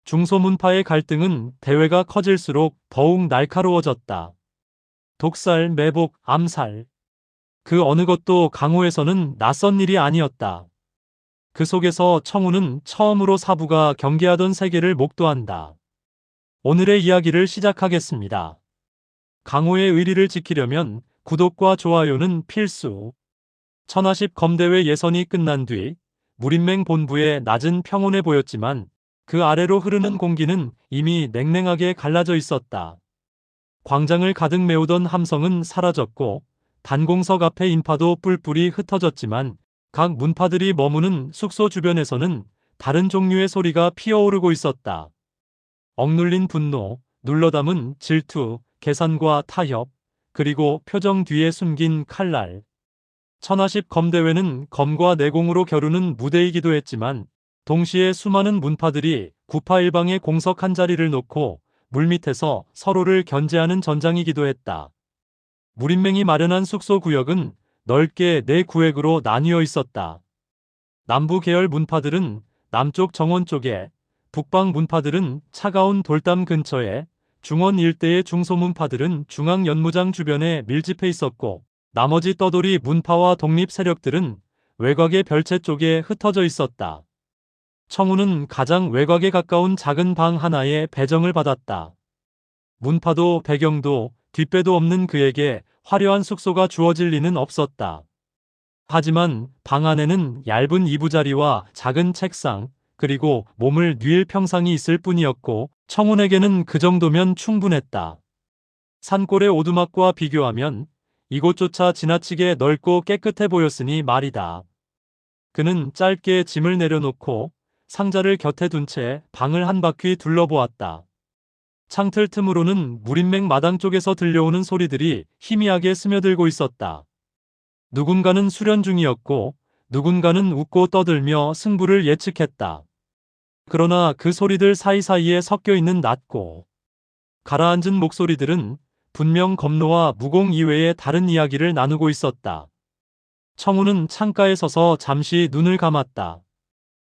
중소문파의 갈등은 대회가 커질수록 더욱 날카로워졌다. 독살, 매복, 암살. 그 어느 것도 강호에서는 낯선 일이 아니었다. 그 속에서 청우는 처음으로 사부가 경계하던 세계를 목도한다. 오늘의 이야기를 시작하겠습니다. 강호의 의리를 지키려면 구독과 좋아요는 필수. 천하십 검대회 예선이 끝난 뒤 무린맹 본부에 낮은 평온해 보였지만 그 아래로 흐르는 공기는 이미 냉랭하게 갈라져 있었다. 광장을 가득 메우던 함성은 사라졌고 단공석 앞의 인파도 뿔뿔이 흩어졌지만 각 문파들이 머무는 숙소 주변에서는 다른 종류의 소리가 피어오르고 있었다. 억눌린 분노, 눌러담은 질투, 계산과 타협, 그리고 표정 뒤에 숨긴 칼날. 천하십 검대회는 검과 내공으로 겨루는 무대이기도 했지만 동시에 수많은 문파들이 구파일방의 공석 한 자리를 놓고 물밑에서 서로를 견제하는 전장이기도 했다. 무린맹이 마련한 숙소 구역은 넓게 네 구획으로 나뉘어 있었다. 남부 계열 문파들은 남쪽 정원 쪽에, 북방 문파들은 차가운 돌담 근처에, 중원 일대의 중소문파들은 중앙 연무장 주변에 밀집해 있었고 나머지 떠돌이 문파와 독립 세력들은 외곽의 별채 쪽에 흩어져 있었다. 청우는 가장 외곽에 가까운 작은 방 하나에 배정을 받았다. 문파도 배경도 뒷배도 없는 그에게 화려한 숙소가 주어질 리는 없었다. 하지만 방 안에는 얇은 이부자리와 작은 책상, 그리고 몸을 뉘을 평상이 있을 뿐이었고 청운에게는 그 정도면 충분했다. 산골의 오두막과 비교하면 이곳조차 지나치게 넓고 깨끗해 보였으니 말이다. 그는 짧게 짐을 내려놓고 상자를 곁에 둔 채 방을 한 바퀴 둘러보았다. 창틀 틈으로는 무린맹 마당 쪽에서 들려오는 소리들이 희미하게 스며들고 있었다. 누군가는 수련 중이었고 누군가는 웃고 떠들며 승부를 예측했다. 그러나 그 소리들 사이사이에 섞여 있는 낮고 가라앉은 목소리들은 분명 검노와 무공 이외의 다른 이야기를 나누고 있었다. 청우는 창가에 서서 잠시 눈을 감았다.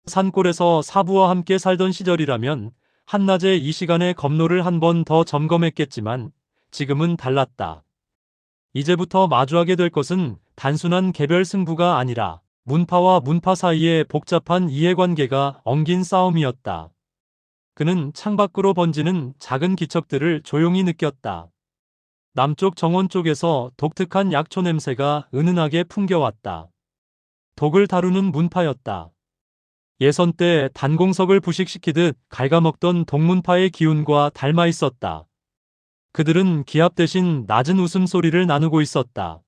산골에서 사부와 함께 살던 시절이라면 한낮에 이 시간에 검노를 한 번 더 점검했겠지만 지금은 달랐다. 이제부터 마주하게 될 것은 단순한 개별 승부가 아니라 문파와 문파 사이의 복잡한 이해관계가 엉긴 싸움이었다. 그는 창밖으로 번지는 작은 기척들을 조용히 느꼈다. 남쪽 정원 쪽에서 독특한 약초 냄새가 은은하게 풍겨왔다. 독을 다루는 문파였다. 예선 때 단공석을 부식시키듯 갉아먹던 동문파의 기운과 닮아 있었다. 그들은 기합 대신 낮은 웃음소리를 나누고 있었다.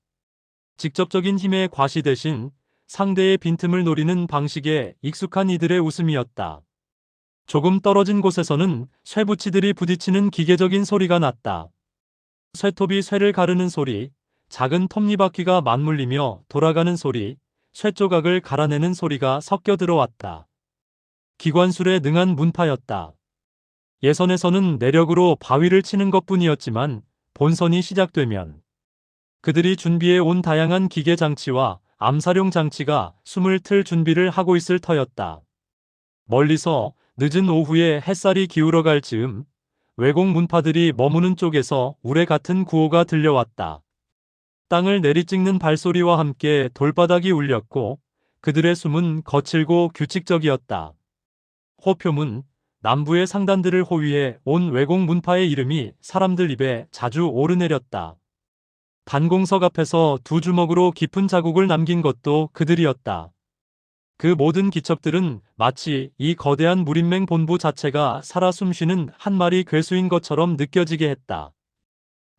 직접적인 힘의 과시 대신 상대의 빈틈을 노리는 방식에 익숙한 이들의 웃음이었다. 조금 떨어진 곳에서는 쇠붙이들이 부딪히는 기계적인 소리가 났다. 쇠톱이 쇠를 가르는 소리, 작은 톱니바퀴가 맞물리며 돌아가는 소리, 쇠조각을 갈아내는 소리가 섞여 들어왔다. 기관술에 능한 문파였다. 예선에서는 내력으로 바위를 치는 것뿐이었지만 본선이 시작되면 그들이 준비해 온 다양한 기계 장치와 암사용 장치가 숨을 틀 준비를 하고 있을 터였다. 멀리서 늦은 오후에 햇살이 기울어갈 즈음 외공 문파들이 머무는 쪽에서 우레 같은 구호가 들려왔다. 땅을 내리찍는 발소리와 함께 돌바닥이 울렸고 그들의 숨은 거칠고 규칙적이었다. 호표문, 남부의 상단들을 호위해 온 외공 문파의 이름이 사람들 입에 자주 오르내렸다. 단공석 앞에서 두 주먹으로 깊은 자국을 남긴 것도 그들이었다. 그 모든 기척들은 마치 이 거대한 무린맹 본부 자체가 살아 숨쉬는 한 마리 괴수인 것처럼 느껴지게 했다.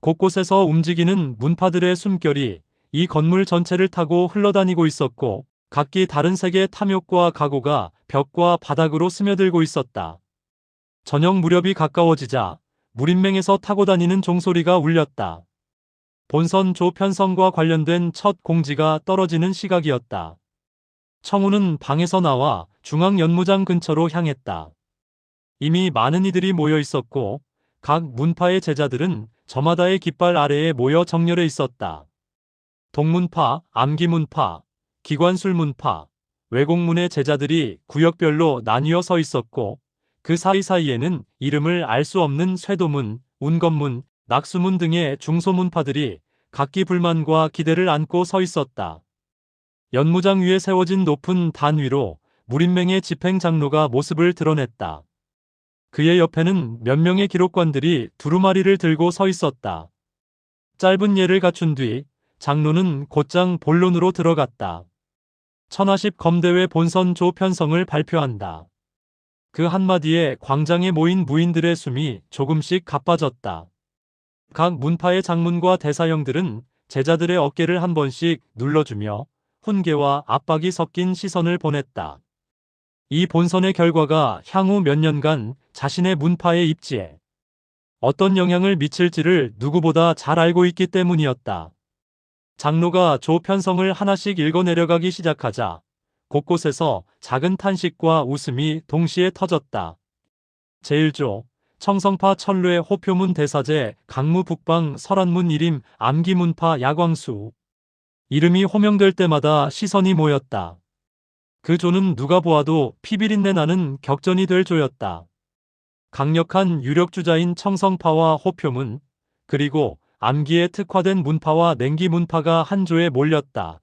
곳곳에서 움직이는 문파들의 숨결이 이 건물 전체를 타고 흘러다니고 있었고 각기 다른 색의 탐욕과 각오가 벽과 바닥으로 스며들고 있었다. 저녁 무렵이 가까워지자 무린맹에서 타고 다니는 종소리가 울렸다. 본선 조 편성과 관련된 첫 공지가 떨어지는 시각이었다. 청우는 방에서 나와 중앙 연무장 근처로 향했다. 이미 많은 이들이 모여 있었고 각 문파의 제자들은 저마다의 깃발 아래에 모여 정렬해 있었다. 동문파, 암기문파, 기관술문파, 외공문의 제자들이 구역별로 나뉘어 서 있었고 그 사이사이에는 이름을 알 수 없는 쇠도문, 운검문, 낙수문 등의 중소문파들이 각기 불만과 기대를 안고 서 있었다. 연무장 위에 세워진 높은 단 위로 무림맹의 집행장로가 모습을 드러냈다. 그의 옆에는 몇 명의 기록관들이 두루마리를 들고 서 있었다. 짧은 예를 갖춘 뒤 장로는 곧장 본론으로 들어갔다. 천하십 검대회 본선 조편성을 발표한다. 그 한마디에 광장에 모인 무인들의 숨이 조금씩 가빠졌다. 각 문파의 장문과 대사형들은 제자들의 어깨를 한 번씩 눌러주며 훈계와 압박이 섞인 시선을 보냈다. 이 본선의 결과가 향후 몇 년간 자신의 문파의 입지에 어떤 영향을 미칠지를 누구보다 잘 알고 있기 때문이었다. 장로가 조편성을 하나씩 읽어내려가기 시작하자 곳곳에서 작은 탄식과 웃음이 동시에 터졌다. 제1조 청성파 천루의 호표문 대사제 강무 북방 설안문 일임 암기문파 야광수. 이름이 호명될 때마다 시선이 모였다. 그 조는 누가 보아도 피비린내 나는 격전이 될 조였다. 강력한 유력주자인 청성파와 호표문, 그리고 암기에 특화된 문파와 냉기문파가 한 조에 몰렸다.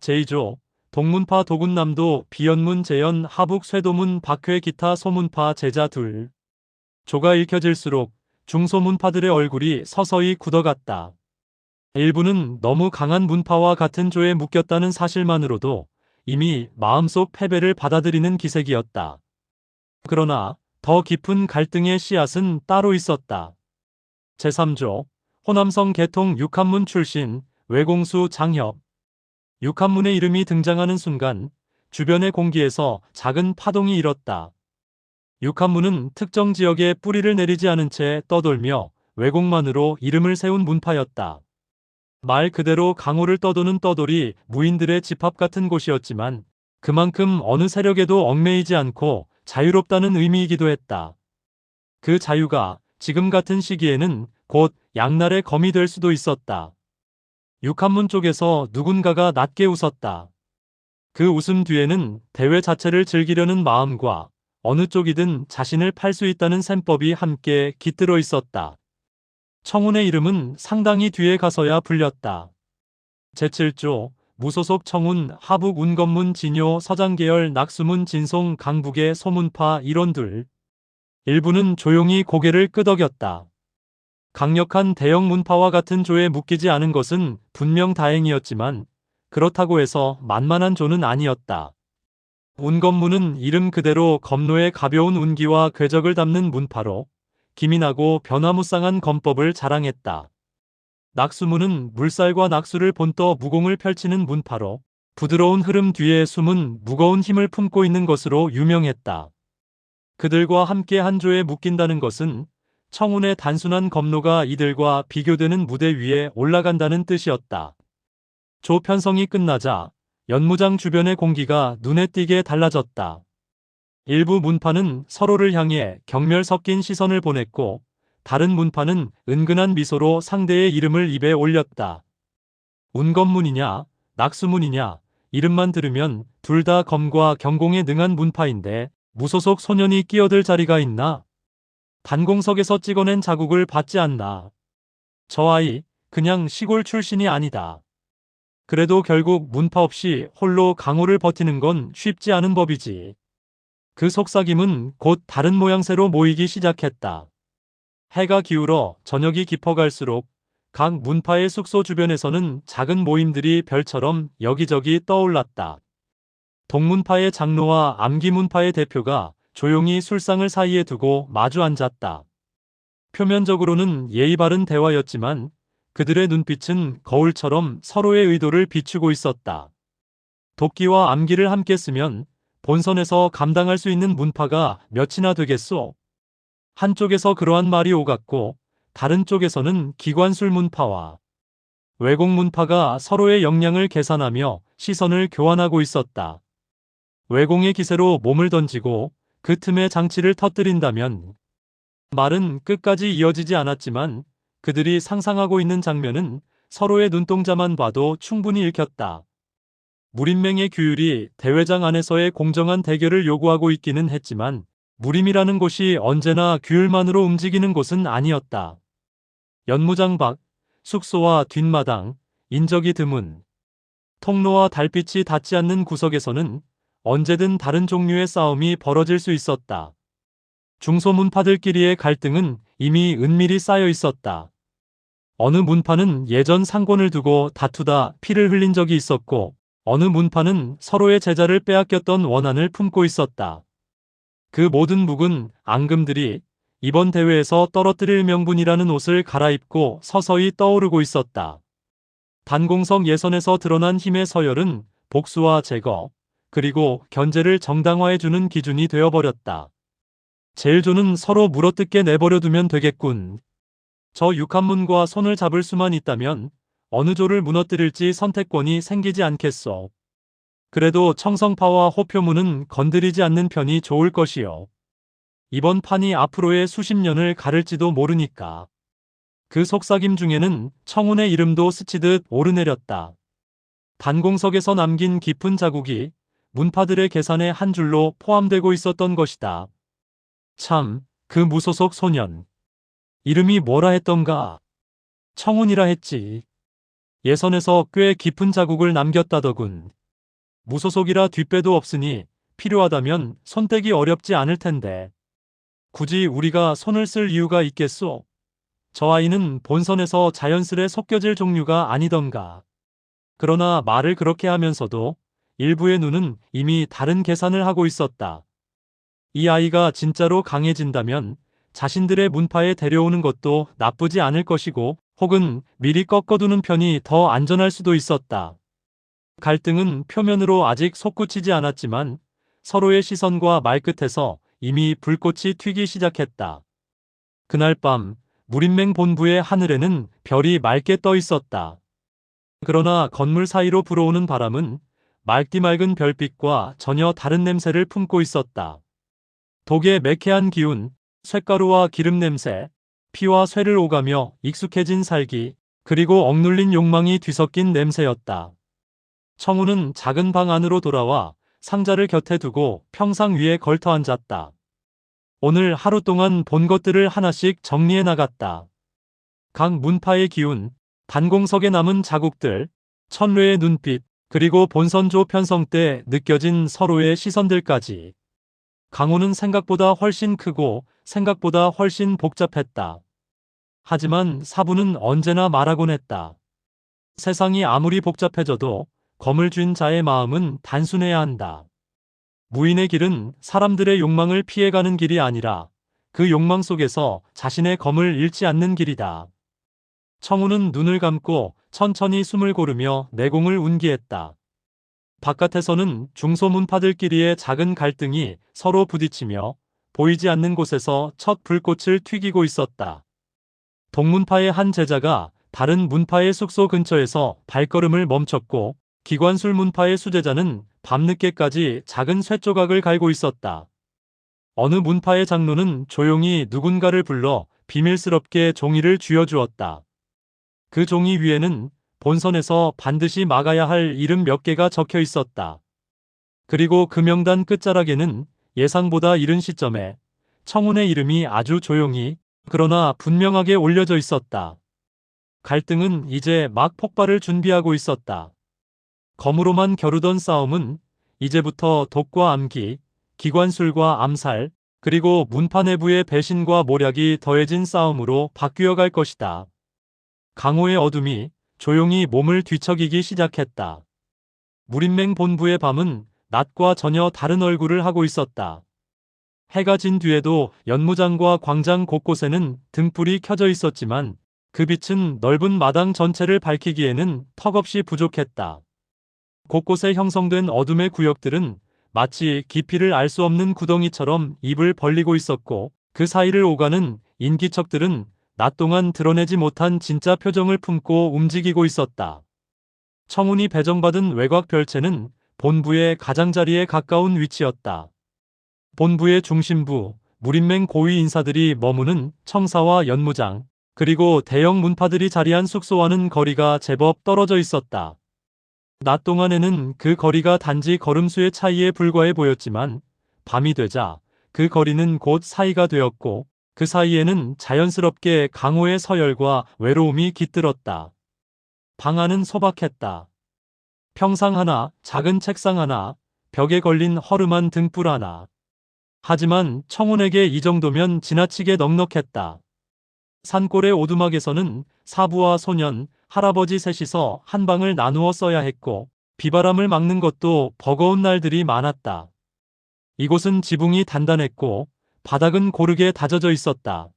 제2조 동문파 도군남도 비연문 재연 하북 쇠도문 박회 기타 소문파 제자 둘. 조가 읽혀질수록 중소문파들의 얼굴이 서서히 굳어갔다. 일부는 너무 강한 문파와 같은 조에 묶였다는 사실만으로도 이미 마음속 패배를 받아들이는 기색이었다. 그러나 더 깊은 갈등의 씨앗은 따로 있었다. 제3조 호남성 개통 육한문 출신 외공수 장협. 육한문의 이름이 등장하는 순간 주변의 공기에서 작은 파동이 일었다. 육한문은 특정 지역에 뿌리를 내리지 않은 채 떠돌며 외공만으로 이름을 세운 문파였다. 말 그대로 강호를 떠도는 떠돌이 무인들의 집합 같은 곳이었지만 그만큼 어느 세력에도 얽매이지 않고 자유롭다는 의미이기도 했다. 그 자유가 지금 같은 시기에는 곧 양날의 검이 될 수도 있었다. 육한문 쪽에서 누군가가 낮게 웃었다. 그 웃음 뒤에는 대회 자체를 즐기려는 마음과 어느 쪽이든 자신을 팔 수 있다는 셈법이 함께 깃들어 있었다. 청운의 이름은 상당히 뒤에 가서야 불렸다. 제7조 무소속 청운 하북 운검문 진요 서장계열 낙수문 진송 강북의 소문파 일원들. 일부는 조용히 고개를 끄덕였다. 강력한 대형 문파와 같은 조에 묶이지 않은 것은 분명 다행이었지만 그렇다고 해서 만만한 조는 아니었다. 운검문은 이름 그대로 검로의 가벼운 운기와 궤적을 담는 문파로 기민하고 변화무쌍한 검법을 자랑했다. 낙수문은 물살과 낙수를 본떠 무공을 펼치는 문파로 부드러운 흐름 뒤에 숨은 무거운 힘을 품고 있는 것으로 유명했다. 그들과 함께 한 조에 묶인다는 것은 청운의 단순한 검로가 이들과 비교되는 무대 위에 올라간다는 뜻이었다. 조 편성이 끝나자 연무장 주변의 공기가 눈에 띄게 달라졌다. 일부 문파는 서로를 향해 경멸 섞인 시선을 보냈고 다른 문파는 은근한 미소로 상대의 이름을 입에 올렸다. 운검문이냐 낙수문이냐 이름만 들으면 둘 다 검과 경공에 능한 문파인데 무소속 소년이 끼어들 자리가 있나? 단공석에서 찍어낸 자국을 받지 않나? 저 아이 그냥 시골 출신이 아니다. 그래도 결국 문파 없이 홀로 강호를 버티는 건 쉽지 않은 법이지. 그 속삭임은 곧 다른 모양새로 모이기 시작했다. 해가 기울어 저녁이 깊어갈수록 각 문파의 숙소 주변에서는 작은 모임들이 별처럼 여기저기 떠올랐다. 동문파의 장로와 암기문파의 대표가 조용히 술상을 사이에 두고 마주 앉았다. 표면적으로는 예의 바른 대화였지만 그들의 눈빛은 거울처럼 서로의 의도를 비추고 있었다. 도끼와 암기를 함께 쓰면 본선에서 감당할 수 있는 문파가 몇이나 되겠소? 한쪽에서 그러한 말이 오갔고 다른 쪽에서는 기관술 문파와 외공 문파가 서로의 역량을 계산하며 시선을 교환하고 있었다. 외공의 기세로 몸을 던지고 그 틈에 장치를 터뜨린다면 말은 끝까지 이어지지 않았지만 그들이 상상하고 있는 장면은 서로의 눈동자만 봐도 충분히 읽혔다. 무림맹의 규율이 대회장 안에서의 공정한 대결을 요구하고 있기는 했지만 무림이라는 곳이 언제나 규율만으로 움직이는 곳은 아니었다. 연무장 밖, 숙소와 뒷마당, 인적이 드문 통로와 달빛이 닿지 않는 구석에서는 언제든 다른 종류의 싸움이 벌어질 수 있었다. 중소문파들끼리의 갈등은 이미 은밀히 쌓여 있었다. 어느 문파는 예전 상권을 두고 다투다 피를 흘린 적이 있었고, 어느 문파는 서로의 제자를 빼앗겼던 원한을 품고 있었다. 그 모든 묵은 앙금들이 이번 대회에서 떨어뜨릴 명분이라는 옷을 갈아입고 서서히 떠오르고 있었다. 단공석 예선에서 드러난 힘의 서열은 복수와 제거, 그리고 견제를 정당화해주는 기준이 되어버렸다. 제일조는 서로 물어뜯게 내버려두면 되겠군. 저 육한문과 손을 잡을 수만 있다면 어느 조를 무너뜨릴지 선택권이 생기지 않겠소. 그래도 청성파와 호표문은 건드리지 않는 편이 좋을 것이요. 이번 판이 앞으로의 수십 년을 가를지도 모르니까. 그 속삭임 중에는 청운의 이름도 스치듯 오르내렸다. 단공석에서 남긴 깊은 자국이 문파들의 계산의 한 줄로 포함되고 있었던 것이다. 참, 그 무소속 소년. 이름이 뭐라 했던가? 청운이라 했지. 예선에서 꽤 깊은 자국을 남겼다더군. 무소속이라 뒷배도 없으니 필요하다면 손떼기 어렵지 않을 텐데. 굳이 우리가 손을 쓸 이유가 있겠소? 저 아이는 본선에서 자연스레 속겨질 종류가 아니던가. 그러나 말을 그렇게 하면서도 일부의 눈은 이미 다른 계산을 하고 있었다. 이 아이가 진짜로 강해진다면 자신들의 문파에 데려오는 것도 나쁘지 않을 것이고, 혹은 미리 꺾어두는 편이 더 안전할 수도 있었다. 갈등은 표면으로 아직 솟구치지 않았지만 서로의 시선과 말끝에서 이미 불꽃이 튀기 시작했다. 그날 밤 무림맹 본부의 하늘에는 별이 맑게 떠 있었다. 그러나 건물 사이로 불어오는 바람은 맑디 맑은 별빛과 전혀 다른 냄새를 품고 있었다. 독의 매캐한 기운, 쇳가루와 기름 냄새, 피와 쇠를 오가며 익숙해진 살기, 그리고 억눌린 욕망이 뒤섞인 냄새였다. 청우는 작은 방 안으로 돌아와 상자를 곁에 두고 평상 위에 걸터 앉았다. 오늘 하루 동안 본 것들을 하나씩 정리해 나갔다. 각 문파의 기운, 단공석에 남은 자국들, 천뢰의 눈빛, 그리고 본선조 편성 때 느껴진 서로의 시선들까지. 강호는 생각보다 훨씬 크고 생각보다 훨씬 복잡했다. 하지만 사부는 언제나 말하곤 했다. 세상이 아무리 복잡해져도 검을 쥔 자의 마음은 단순해야 한다. 무인의 길은 사람들의 욕망을 피해가는 길이 아니라 그 욕망 속에서 자신의 검을 잃지 않는 길이다. 청우는 눈을 감고 천천히 숨을 고르며 내공을 운기했다. 바깥에서는 중소문파들끼리의 작은 갈등이 서로 부딪히며 보이지 않는 곳에서 첫 불꽃을 튀기고 있었다. 동문파의 한 제자가 다른 문파의 숙소 근처에서 발걸음을 멈췄고, 기관술 문파의 수제자는 밤늦게까지 작은 쇳조각을 갈고 있었다. 어느 문파의 장로는 조용히 누군가를 불러 비밀스럽게 종이를 쥐어주었다. 그 종이 위에는 본선에서 반드시 막아야 할 이름 몇 개가 적혀 있었다. 그리고 그 명단 끝자락에는 예상보다 이른 시점에 청운의 이름이 아주 조용히, 그러나 분명하게 올려져 있었다. 갈등은 이제 막 폭발을 준비하고 있었다. 검으로만 겨루던 싸움은 이제부터 독과 암기, 기관술과 암살, 그리고 문파 내부의 배신과 모략이 더해진 싸움으로 바뀌어갈 것이다. 강호의 어둠이 조용히 몸을 뒤척이기 시작했다. 무림맹 본부의 밤은 낮과 전혀 다른 얼굴을 하고 있었다. 해가 진 뒤에도 연무장과 광장 곳곳에는 등불이 켜져 있었지만 그 빛은 넓은 마당 전체를 밝히기에는 턱없이 부족했다. 곳곳에 형성된 어둠의 구역들은 마치 깊이를 알 수 없는 구덩이처럼 입을 벌리고 있었고, 그 사이를 오가는 인기척들은 낮 동안 드러내지 못한 진짜 표정을 품고 움직이고 있었다. 청운이 배정받은 외곽 별채는 본부의 가장자리에 가까운 위치였다. 본부의 중심부, 무림맹 고위 인사들이 머무는 청사와 연무장, 그리고 대형 문파들이 자리한 숙소와는 거리가 제법 떨어져 있었다. 낮 동안에는 그 거리가 단지 걸음수의 차이에 불과해 보였지만 밤이 되자 그 거리는 곧 사이가 되었고 그 사이에는 자연스럽게 강호의 서열과 외로움이 깃들었다. 방 안은 소박했다. 평상 하나, 작은 책상 하나, 벽에 걸린 허름한 등불 하나. 하지만 청운에게 이 정도면 지나치게 넉넉했다. 산골의 오두막에서는 사부와 소년, 할아버지 셋이서 한 방을 나누어 써야 했고 비바람을 막는 것도 버거운 날들이 많았다. 이곳은 지붕이 단단했고 바닥은 고르게 다져져 있었다.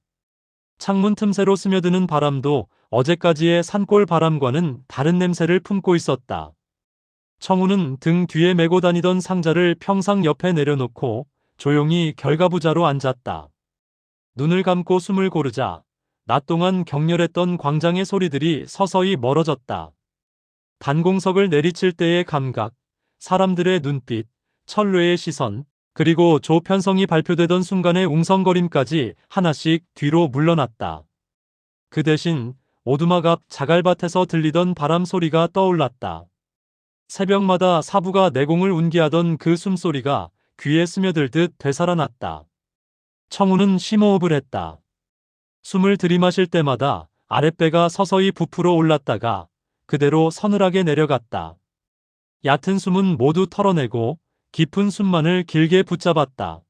창문 틈새로 스며드는 바람도 어제까지의 산골 바람과는 다른 냄새를 품고 있었다. 청우는 등 뒤에 메고 다니던 상자를 평상 옆에 내려놓고 조용히 결과부자로 앉았다. 눈을 감고 숨을 고르자 낮 동안 격렬했던 광장의 소리들이 서서히 멀어졌다. 단공석을 내리칠 때의 감각, 사람들의 눈빛, 철뇌의 시선, 그리고 조편성이 발표되던 순간의 웅성거림까지 하나씩 뒤로 물러났다. 그 대신 오두막 앞 자갈밭에서 들리던 바람 소리가 떠올랐다. 새벽마다 사부가 내공을 운기하던 그 숨소리가 귀에 스며들듯 되살아났다. 청우는 심호흡을 했다. 숨을 들이마실 때마다 아랫배가 서서히 부풀어 올랐다가 그대로 서늘하게 내려갔다. 얕은 숨은 모두 털어내고 깊은 숨만을 길게 붙잡았다.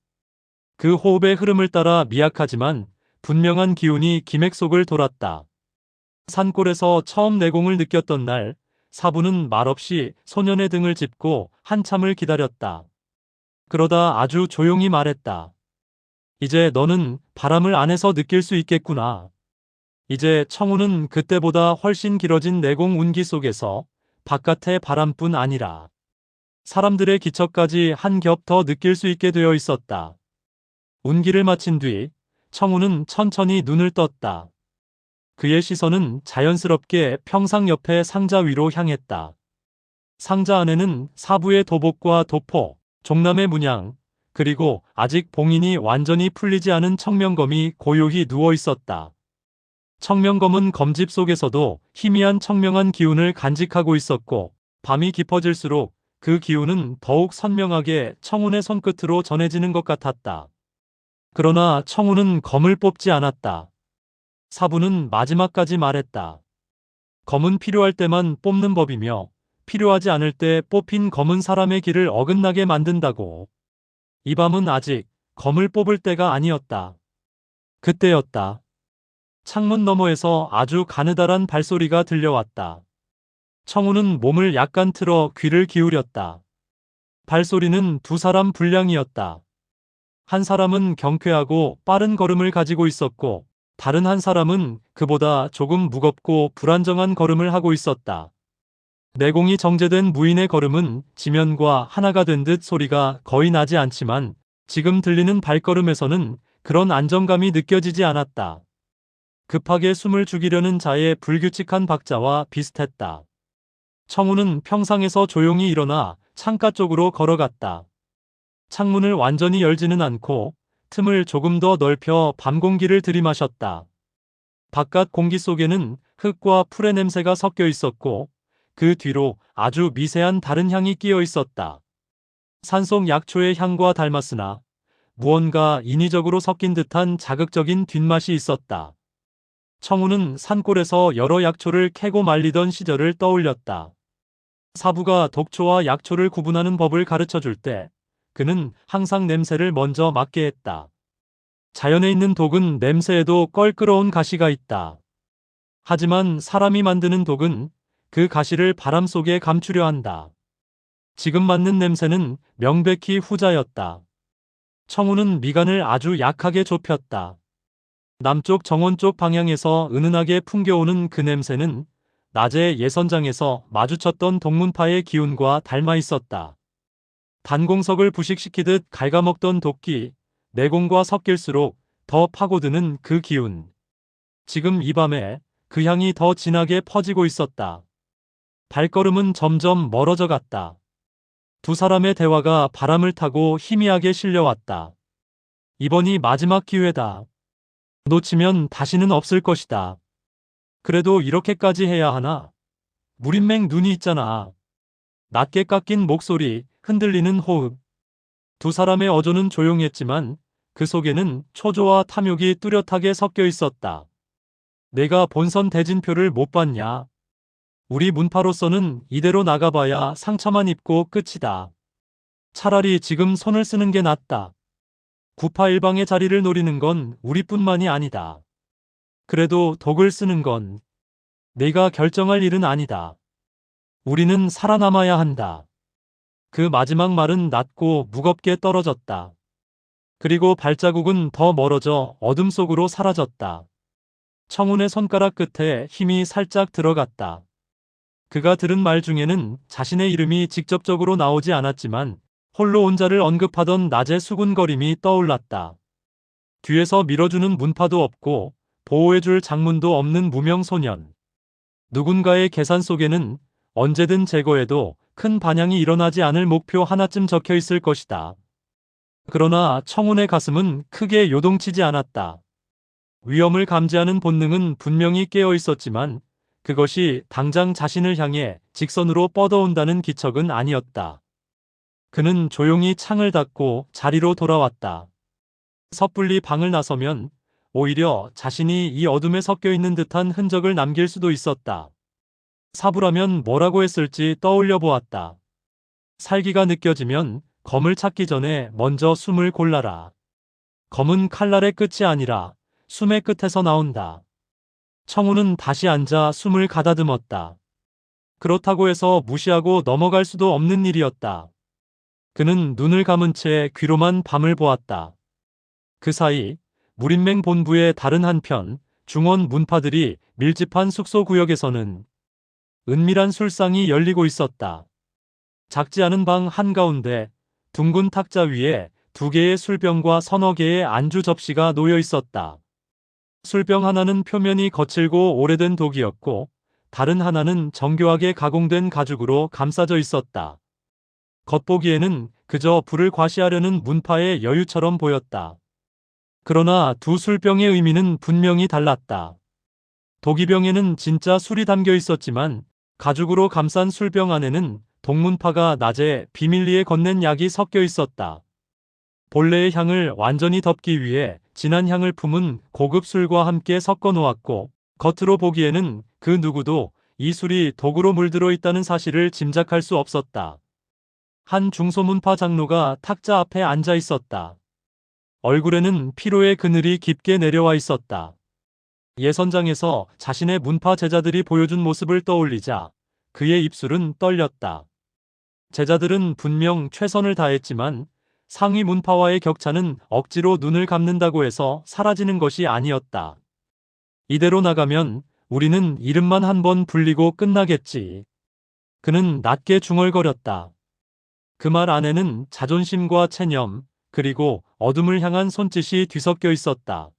그 호흡의 흐름을 따라 미약하지만 분명한 기운이 기맥 속을 돌았다. 산골에서 처음 내공을 느꼈던 날, 사부는 말없이 소년의 등을 짚고 한참을 기다렸다. 그러다 아주 조용히 말했다. 이제 너는 바람을 안에서 느낄 수 있겠구나. 이제 청우는 그때보다 훨씬 길어진 내공 운기 속에서 바깥의 바람뿐 아니라 사람들의 기척까지 한 겹 더 느낄 수 있게 되어 있었다. 운기를 마친 뒤 청우는 천천히 눈을 떴다. 그의 시선은 자연스럽게 평상 옆의 상자 위로 향했다. 상자 안에는 사부의 도복과 도포, 종남의 문양, 그리고 아직 봉인이 완전히 풀리지 않은 청명검이 고요히 누워 있었다. 청명검은 검집 속에서도 희미한 청명한 기운을 간직하고 있었고 밤이 깊어질수록 그 기운은 더욱 선명하게 청운의 손끝으로 전해지는 것 같았다. 그러나 청운은 검을 뽑지 않았다. 사부는 마지막까지 말했다. 검은 필요할 때만 뽑는 법이며 필요하지 않을 때 뽑힌 검은 사람의 길을 어긋나게 만든다고. 이 밤은 아직 검을 뽑을 때가 아니었다. 그때였다. 창문 너머에서 아주 가느다란 발소리가 들려왔다. 청우는 몸을 약간 틀어 귀를 기울였다. 발소리는 두 사람 분량이었다. 한 사람은 경쾌하고 빠른 걸음을 가지고 있었고 다른 한 사람은 그보다 조금 무겁고 불안정한 걸음을 하고 있었다. 내공이 정제된 무인의 걸음은 지면과 하나가 된 듯 소리가 거의 나지 않지만 지금 들리는 발걸음에서는 그런 안정감이 느껴지지 않았다. 급하게 숨을 죽이려는 자의 불규칙한 박자와 비슷했다. 청우는 평상에서 조용히 일어나 창가 쪽으로 걸어갔다. 창문을 완전히 열지는 않고 틈을 조금 더 넓혀 밤 공기를 들이마셨다. 바깥 공기 속에는 흙과 풀의 냄새가 섞여 있었고 그 뒤로 아주 미세한 다른 향이 끼어 있었다. 산속 약초의 향과 닮았으나 무언가 인위적으로 섞인 듯한 자극적인 뒷맛이 있었다. 청우는 산골에서 여러 약초를 캐고 말리던 시절을 떠올렸다. 사부가 독초와 약초를 구분하는 법을 가르쳐줄 때 그는 항상 냄새를 먼저 맡게 했다. 자연에 있는 독은 냄새에도 껄끄러운 가시가 있다. 하지만 사람이 만드는 독은 그 가시를 바람 속에 감추려 한다. 지금 맡는 냄새는 명백히 후자였다. 청우는 미간을 아주 약하게 좁혔다. 남쪽 정원 쪽 방향에서 은은하게 풍겨오는 그 냄새는 낮에 예선장에서 마주쳤던 동문파의 기운과 닮아 있었다. 단공석을 부식시키듯 갉아먹던 도끼, 내공과 섞일수록 더 파고드는 그 기운. 지금 이 밤에 그 향이 더 진하게 퍼지고 있었다. 발걸음은 점점 멀어져 갔다. 두 사람의 대화가 바람을 타고 희미하게 실려왔다. 이번이 마지막 기회다. 놓치면 다시는 없을 것이다. 그래도 이렇게까지 해야 하나? 무림맹 눈이 있잖아. 낮게 깎인 목소리, 흔들리는 호흡. 두 사람의 어조는 조용했지만 그 속에는 초조와 탐욕이 뚜렷하게 섞여 있었다. 내가 본선 대진표를 못 봤냐? 우리 문파로서는 이대로 나가봐야 상처만 입고 끝이다. 차라리 지금 손을 쓰는 게 낫다. 구파일방의 자리를 노리는 건 우리뿐만이 아니다. 그래도 독을 쓰는 건 내가 결정할 일은 아니다. 우리는 살아남아야 한다. 그 마지막 말은 낮고 무겁게 떨어졌다. 그리고 발자국은 더 멀어져 어둠 속으로 사라졌다. 청운의 손가락 끝에 힘이 살짝 들어갔다. 그가 들은 말 중에는 자신의 이름이 직접적으로 나오지 않았지만 홀로 온자를 언급하던 낮의 수군거림이 떠올랐다. 뒤에서 밀어주는 문파도 없고 보호해줄 장문도 없는 무명 소년. 누군가의 계산 속에는 언제든 제거해도 큰 반향이 일어나지 않을 목표 하나쯤 적혀 있을 것이다. 그러나 청운의 가슴은 크게 요동치지 않았다. 위험을 감지하는 본능은 분명히 깨어 있었지만 그것이 당장 자신을 향해 직선으로 뻗어온다는 기척은 아니었다. 그는 조용히 창을 닫고 자리로 돌아왔다. 섣불리 방을 나서면 오히려 자신이 이 어둠에 섞여 있는 듯한 흔적을 남길 수도 있었다. 사부라면 뭐라고 했을지 떠올려 보았다. 살기가 느껴지면 검을 찾기 전에 먼저 숨을 골라라. 검은 칼날의 끝이 아니라 숨의 끝에서 나온다. 청우는 다시 앉아 숨을 가다듬었다. 그렇다고 해서 무시하고 넘어갈 수도 없는 일이었다. 그는 눈을 감은 채 귀로만 밤을 보았다. 그 사이 무린맹 본부의 다른 한편 중원 문파들이 밀집한 숙소 구역에서는 은밀한 술상이 열리고 있었다. 작지 않은 방 한가운데 둥근 탁자 위에 2개의 술병과 서너 개의 안주 접시가 놓여 있었다. 술병 하나는 표면이 거칠고 오래된 독이었고 다른 하나는 정교하게 가공된 가죽으로 감싸져 있었다. 겉보기에는 그저 불을 과시하려는 문파의 여유처럼 보였다. 그러나 두 술병의 의미는 분명히 달랐다. 독이병에는 진짜 술이 담겨 있었지만 가죽으로 감싼 술병 안에는 동문파가 낮에 비밀리에 건넨 약이 섞여 있었다. 본래의 향을 완전히 덮기 위해 진한 향을 품은 고급 술과 함께 섞어 놓았고 겉으로 보기에는 그 누구도 이 술이 독으로 물들어 있다는 사실을 짐작할 수 없었다. 한 중소문파 장로가 탁자 앞에 앉아 있었다. 얼굴에는 피로의 그늘이 깊게 내려와 있었다. 예선장에서 자신의 문파 제자들이 보여준 모습을 떠올리자 그의 입술은 떨렸다. 제자들은 분명 최선을 다했지만 상위 문파와의 격차는 억지로 눈을 감는다고 해서 사라지는 것이 아니었다. 이대로 나가면 우리는 이름만 한번 불리고 끝나겠지. 그는 낮게 중얼거렸다. 그 말 안에는 자존심과 체념, 그리고 어둠을 향한 손짓이 뒤섞여 있었다.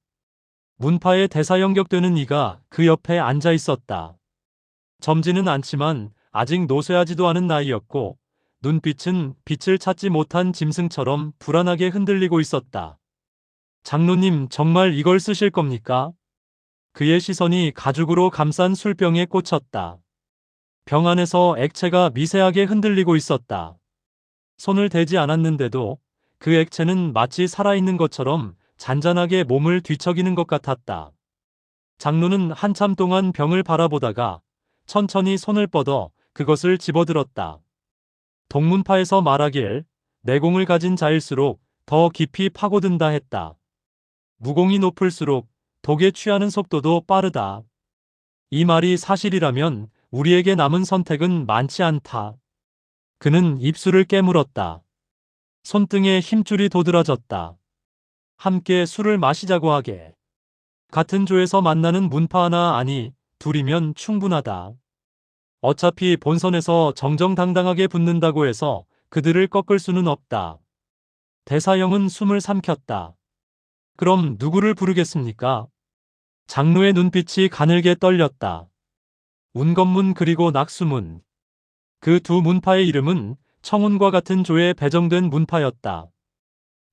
문파의 대사 연격되는 이가 그 옆에 앉아 있었다. 젊지는 않지만 아직 노쇠하지도 않은 나이였고 눈빛은 빛을 찾지 못한 짐승처럼 불안하게 흔들리고 있었다. 장로님, 정말 이걸 쓰실 겁니까? 그의 시선이 가죽으로 감싼 술병에 꽂혔다. 병 안에서 액체가 미세하게 흔들리고 있었다. 손을 대지 않았는데도 그 액체는 마치 살아있는 것처럼 잔잔하게 몸을 뒤척이는 것 같았다. 장로는 한참 동안 병을 바라보다가 천천히 손을 뻗어 그것을 집어들었다. 동문파에서 말하길 내공을 가진 자일수록 더 깊이 파고든다 했다. 무공이 높을수록 독에 취하는 속도도 빠르다. 이 말이 사실이라면 우리에게 남은 선택은 많지 않다. 그는 입술을 깨물었다. 손등에 힘줄이 도드라졌다. 함께 술을 마시자고 하게. 같은 조에서 만나는 문파 하나 아니 둘이면 충분하다. 어차피 본선에서 정정당당하게 붙는다고 해서 그들을 꺾을 수는 없다. 대사형은 숨을 삼켰다. 그럼 누구를 부르겠습니까? 장로의 눈빛이 가늘게 떨렸다. 운검문 그리고 낙수문. 그 두 문파의 이름은 청운과 같은 조에 배정된 문파였다.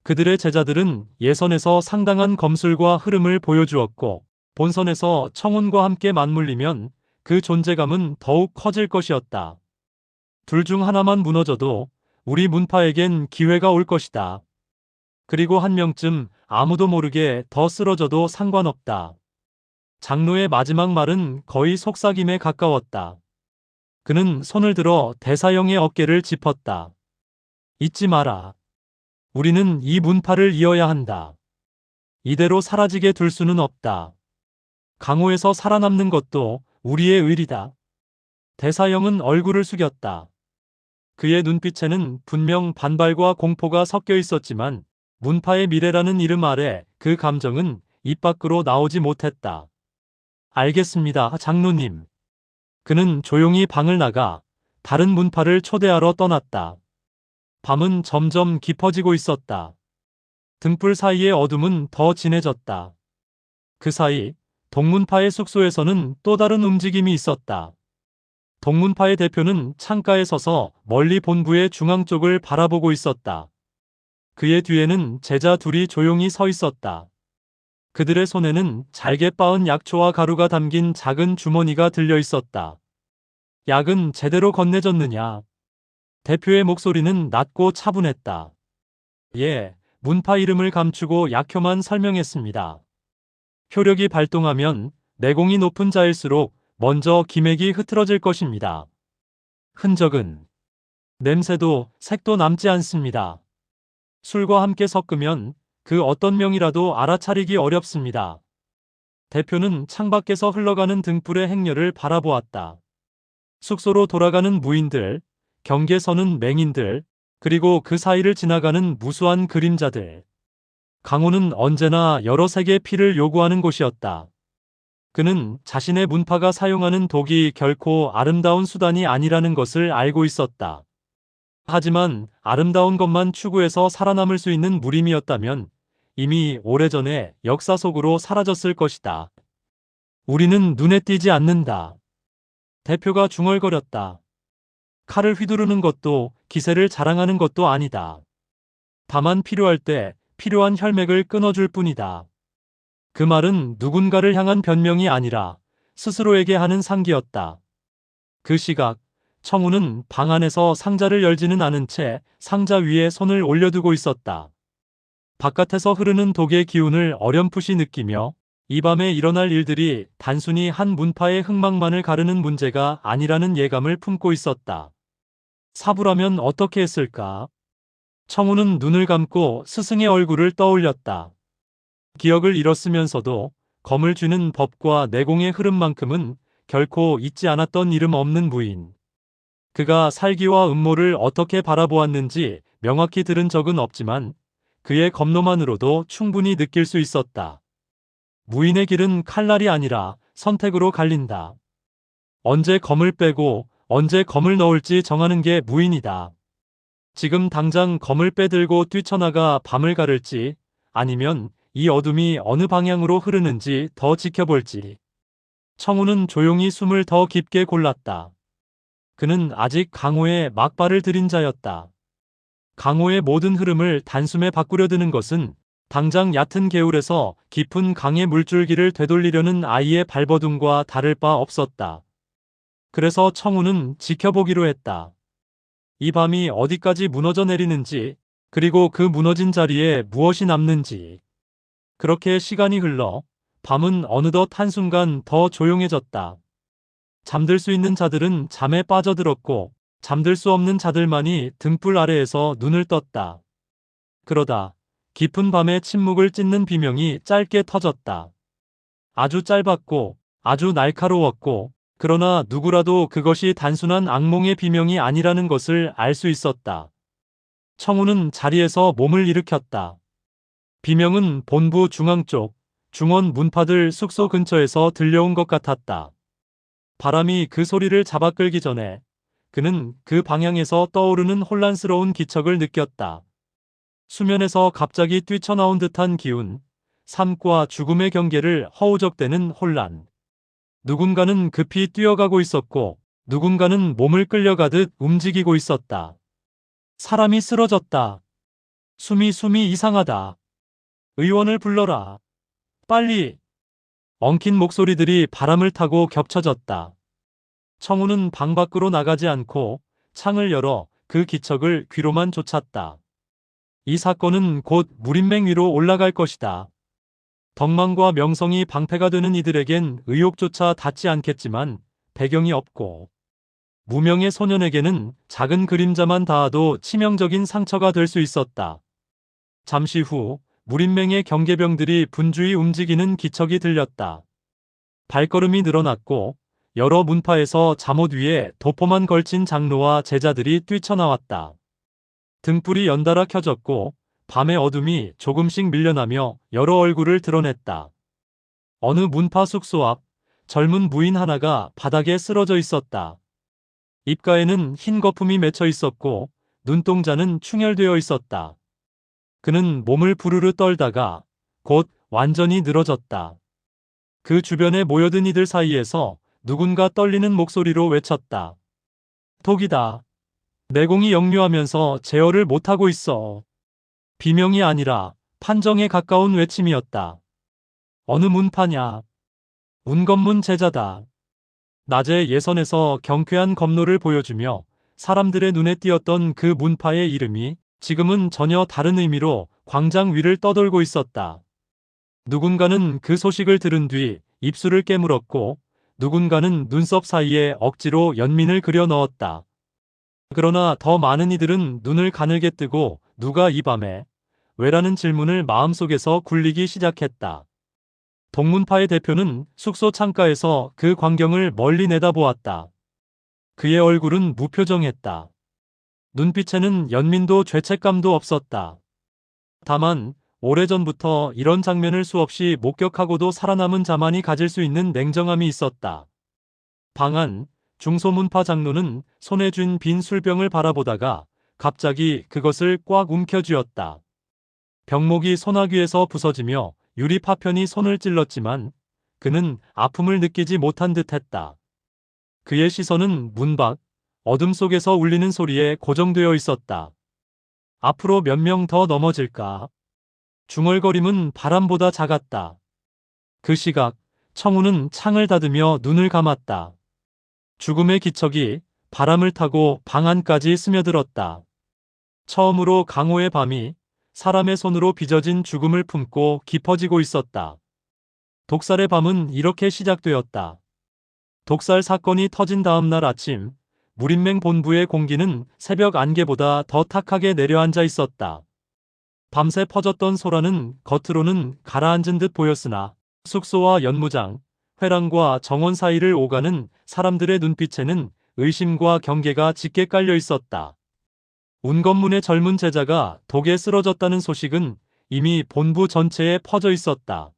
그들의 제자들은 예선에서 상당한 검술과 흐름을 보여주었고 본선에서 청운과 함께 맞물리면 그 존재감은 더욱 커질 것이었다. 둘 중 하나만 무너져도 우리 문파에겐 기회가 올 것이다. 그리고 한 명쯤 아무도 모르게 더 쓰러져도 상관없다. 장로의 마지막 말은 거의 속삭임에 가까웠다. 그는 손을 들어 대사형의 어깨를 짚었다. 잊지 마라. 우리는 이 문파를 이어야 한다. 이대로 사라지게 둘 수는 없다. 강호에서 살아남는 것도 우리의 의리다. 대사형은 얼굴을 숙였다. 그의 눈빛에는 분명 반발과 공포가 섞여 있었지만 문파의 미래라는 이름 아래 그 감정은 입 밖으로 나오지 못했다. 알겠습니다, 장로님. 그는 조용히 방을 나가 다른 문파를 초대하러 떠났다. 밤은 점점 깊어지고 있었다. 등불 사이의 어둠은 더 진해졌다. 그 사이 동문파의 숙소에서는 또 다른 움직임이 있었다. 동문파의 대표는 창가에 서서 멀리 본부의 중앙 쪽을 바라보고 있었다. 그의 뒤에는 제자 둘이 조용히 서 있었다. 그들의 손에는 잘게 빻은 약초와 가루가 담긴 작은 주머니가 들려 있었다. 약은 제대로 건네졌느냐? 대표의 목소리는 낮고 차분했다. 예, 문파 이름을 감추고 약효만 설명했습니다. 효력이 발동하면 내공이 높은 자일수록 먼저 기맥이 흐트러질 것입니다. 흔적은, 냄새도 색도 남지 않습니다. 술과 함께 섞으면 그 어떤 명이라도 알아차리기 어렵습니다. 대표는 창밖에서 흘러가는 등불의 행렬을 바라보았다. 숙소로 돌아가는 무인들, 경계서는 맹인들, 그리고 그 사이를 지나가는 무수한 그림자들. 강호는 언제나 여러 색의 피를 요구하는 곳이었다. 그는 자신의 문파가 사용하는 독이 결코 아름다운 수단이 아니라는 것을 알고 있었다. 하지만 아름다운 것만 추구해서 살아남을 수 있는 무림이었다면 이미 오래전에 역사 속으로 사라졌을 것이다. 우리는 눈에 띄지 않는다. 대표가 중얼거렸다. 칼을 휘두르는 것도 기세를 자랑하는 것도 아니다. 다만 필요할 때 필요한 혈맥을 끊어줄 뿐이다. 그 말은 누군가를 향한 변명이 아니라 스스로에게 하는 상기였다. 그 시각, 청우는 방 안에서 상자를 열지는 않은 채 상자 위에 손을 올려두고 있었다. 바깥에서 흐르는 독의 기운을 어렴풋이 느끼며 이 밤에 일어날 일들이 단순히 한 문파의 흥망만을 가르는 문제가 아니라는 예감을 품고 있었다. 사부라면 어떻게 했을까? 청우는 눈을 감고 스승의 얼굴을 떠올렸다. 기억을 잃었으면서도 검을 쥐는 법과 내공의 흐름만큼은 결코 잊지 않았던 이름 없는 무인. 그가 살기와 음모를 어떻게 바라보았는지 명확히 들은 적은 없지만 그의 검로만으로도 충분히 느낄 수 있었다. 무인의 길은 칼날이 아니라 선택으로 갈린다. 언제 검을 빼고 언제 검을 넣을지 정하는 게 무인이다. 지금 당장 검을 빼들고 뛰쳐나가 밤을 가를지 아니면 이 어둠이 어느 방향으로 흐르는지 더 지켜볼지. 청우는 조용히 숨을 더 깊게 골랐다. 그는 아직 강호의 막발을 들인 자였다. 강호의 모든 흐름을 단숨에 바꾸려 드는 것은 당장 얕은 개울에서 깊은 강의 물줄기를 되돌리려는 아이의 발버둥과 다를 바 없었다. 그래서 청우는 지켜보기로 했다. 이 밤이 어디까지 무너져 내리는지, 그리고 그 무너진 자리에 무엇이 남는지. 그렇게 시간이 흘러 밤은 어느덧 한순간 더 조용해졌다. 잠들 수 있는 자들은 잠에 빠져들었고 잠들 수 없는 자들만이 등불 아래에서 눈을 떴다. 그러다 깊은 밤의 침묵을 찢는 비명이 짧게 터졌다. 아주 짧았고 아주 날카로웠고 그러나 누구라도 그것이 단순한 악몽의 비명이 아니라는 것을 알 수 있었다. 청우는 자리에서 몸을 일으켰다. 비명은 본부 중앙 쪽 중원 문파들 숙소 근처에서 들려온 것 같았다. 바람이 그 소리를 잡아끌기 전에 그는 그 방향에서 떠오르는 혼란스러운 기척을 느꼈다. 수면에서 갑자기 뛰쳐나온 듯한 기운, 삶과 죽음의 경계를 허우적대는 혼란. 누군가는 급히 뛰어가고 있었고 누군가는 몸을 끌려가듯 움직이고 있었다. 사람이 쓰러졌다. 숨이 이상하다. 의원을 불러라. 빨리. 엉킨 목소리들이 바람을 타고 겹쳐졌다. 청우는 방 밖으로 나가지 않고 창을 열어 그 기척을 귀로만 쫓았다. 이 사건은 곧 무린맹 위로 올라갈 것이다. 덕망과 명성이 방패가 되는 이들에겐 의혹조차 닿지 않겠지만 배경이 없고 무명의 소년에게는 작은 그림자만 닿아도 치명적인 상처가 될 수 있었다. 잠시 후 무린맹의 경계병들이 분주히 움직이는 기척이 들렸다. 발걸음이 늘어났고 여러 문파에서 잠옷 위에 도포만 걸친 장로와 제자들이 뛰쳐나왔다. 등불이 연달아 켜졌고 밤의 어둠이 조금씩 밀려나며 여러 얼굴을 드러냈다. 어느 문파 숙소 앞 젊은 무인 하나가 바닥에 쓰러져 있었다. 입가에는 흰 거품이 맺혀 있었고 눈동자는 충혈되어 있었다. 그는 몸을 부르르 떨다가 곧 완전히 늘어졌다. 그 주변에 모여든 이들 사이에서 누군가 떨리는 목소리로 외쳤다. 독이다. 내공이 역류하면서 제어를 못하고 있어. 비명이 아니라 판정에 가까운 외침이었다. 어느 문파냐? 운검문 제자다. 낮에 예선에서 경쾌한 검로를 보여주며 사람들의 눈에 띄었던 그 문파의 이름이 지금은 전혀 다른 의미로 광장 위를 떠돌고 있었다. 누군가는 그 소식을 들은 뒤 입술을 깨물었고 누군가는 눈썹 사이에 억지로 연민을 그려 넣었다. 그러나 더 많은 이들은 눈을 가늘게 뜨고 누가 이 밤에 왜라는 질문을 마음속에서 굴리기 시작했다. 동문파의 대표는 숙소 창가에서 그 광경을 멀리 내다보았다. 그의 얼굴은 무표정했다. 눈빛에는 연민도 죄책감도 없었다. 다만 오래전부터 이런 장면을 수없이 목격하고도 살아남은 자만이 가질 수 있는 냉정함이 있었다. 방안 중소문파 장로는 손에 쥔 빈 술병을 바라보다가 갑자기 그것을 꽉 움켜쥐었다. 병목이 소나귀에서 부서지며 유리 파편이 손을 찔렀지만 그는 아픔을 느끼지 못한 듯했다. 그의 시선은 문 밖 어둠 속에서 울리는 소리에 고정되어 있었다. 앞으로 몇 명 더 넘어질까? 중얼거림은 바람보다 작았다. 그 시각 청우는 창을 닫으며 눈을 감았다. 죽음의 기척이 바람을 타고 방 안까지 스며들었다. 처음으로 강호의 밤이 사람의 손으로 빚어진 죽음을 품고 깊어지고 있었다. 독살의 밤은 이렇게 시작되었다. 독살 사건이 터진 다음 날 아침, 무린맹 본부의 공기는 새벽 안개보다 더 탁하게 내려앉아 있었다. 밤새 퍼졌던 소란은 겉으로는 가라앉은 듯 보였으나 숙소와 연무장, 회랑과 정원 사이를 오가는 사람들의 눈빛에는 의심과 경계가 짙게 깔려 있었다. 운검문의 젊은 제자가 독에 쓰러졌다는 소식은 이미 본부 전체에 퍼져 있었다.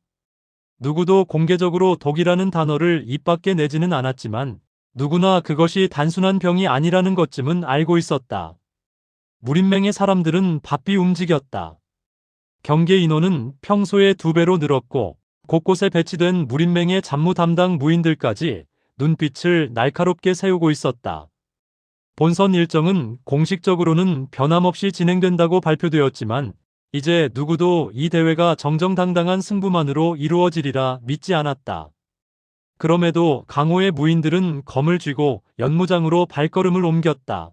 누구도 공개적으로 독이라는 단어를 입 밖에 내지는 않았지만 누구나 그것이 단순한 병이 아니라는 것쯤은 알고 있었다. 무린맹의 사람들은 바삐 움직였다. 경계 인원은 평소의 2배로 늘었고 곳곳에 배치된 무린맹의 잡무 담당 무인들까지 눈빛을 날카롭게 세우고 있었다. 본선 일정은 공식적으로는 변함없이 진행된다고 발표되었지만 이제 누구도 이 대회가 정정당당한 승부만으로 이루어지리라 믿지 않았다. 그럼에도 강호의 무인들은 검을 쥐고 연무장으로 발걸음을 옮겼다.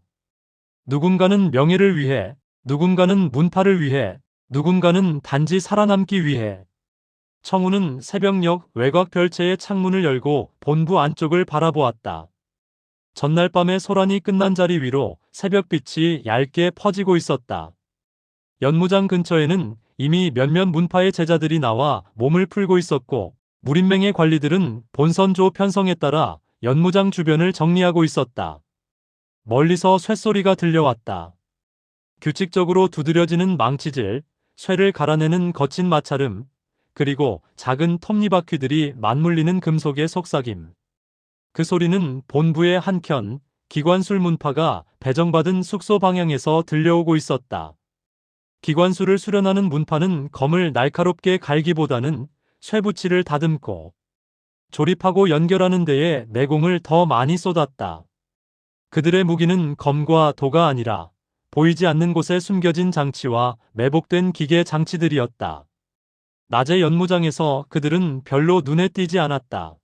누군가는 명예를 위해, 누군가는 문파를 위해, 누군가는 단지 살아남기 위해. 청우는 새벽녘 외곽 별채의 창문을 열고 본부 안쪽을 바라보았다. 전날 밤의 소란이 끝난 자리 위로 새벽빛이 얇게 퍼지고 있었다. 연무장 근처에는 이미 몇몇 문파의 제자들이 나와 몸을 풀고 있었고 무린맹의 관리들은 본선조 편성에 따라 연무장 주변을 정리하고 있었다. 멀리서 쇳소리가 들려왔다. 규칙적으로 두드려지는 망치질, 쇠를 갈아내는 거친 마찰음, 그리고 작은 톱니바퀴들이 맞물리는 금속의 속삭임. 그 소리는 본부의 한켠 기관술 문파가 배정받은 숙소 방향에서 들려오고 있었다. 기관술을 수련하는 문파는 검을 날카롭게 갈기보다는 쇠붙이를 다듬고 조립하고 연결하는 데에 내공을 더 많이 쏟았다. 그들의 무기는 검과 도가 아니라 보이지 않는 곳에 숨겨진 장치와 매복된 기계 장치들이었다. 낮의 연무장에서 그들은 별로 눈에 띄지 않았다.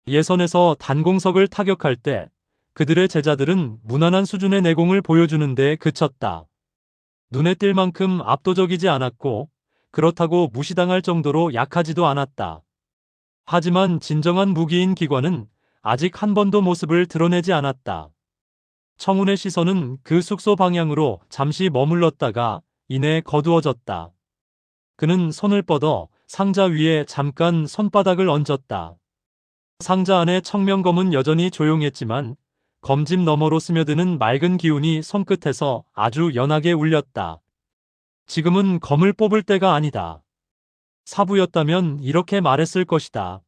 예선에서 단공석을 타격할 때 그들의 제자들은 무난한 수준의 내공을 보여주는데 그쳤다. 눈에 띌 만큼 압도적이지 않았고 그렇다고 무시당할 정도로 약하지도 않았다. 하지만 진정한 무기인 기관은 아직 한 번도 모습을 드러내지 않았다. 청운의 시선은 그 숙소 방향으로 잠시 머물렀다가 이내 거두어졌다. 그는 손을 뻗어 상자 위에 잠깐 손바닥을 얹었다. 상자 안의 청명검은 여전히 조용했지만 검집 너머로 스며드는 맑은 기운이 손끝에서 아주 연하게 울렸다. 지금은 검을 뽑을 때가 아니다. 사부였다면 이렇게 말했을 것이다.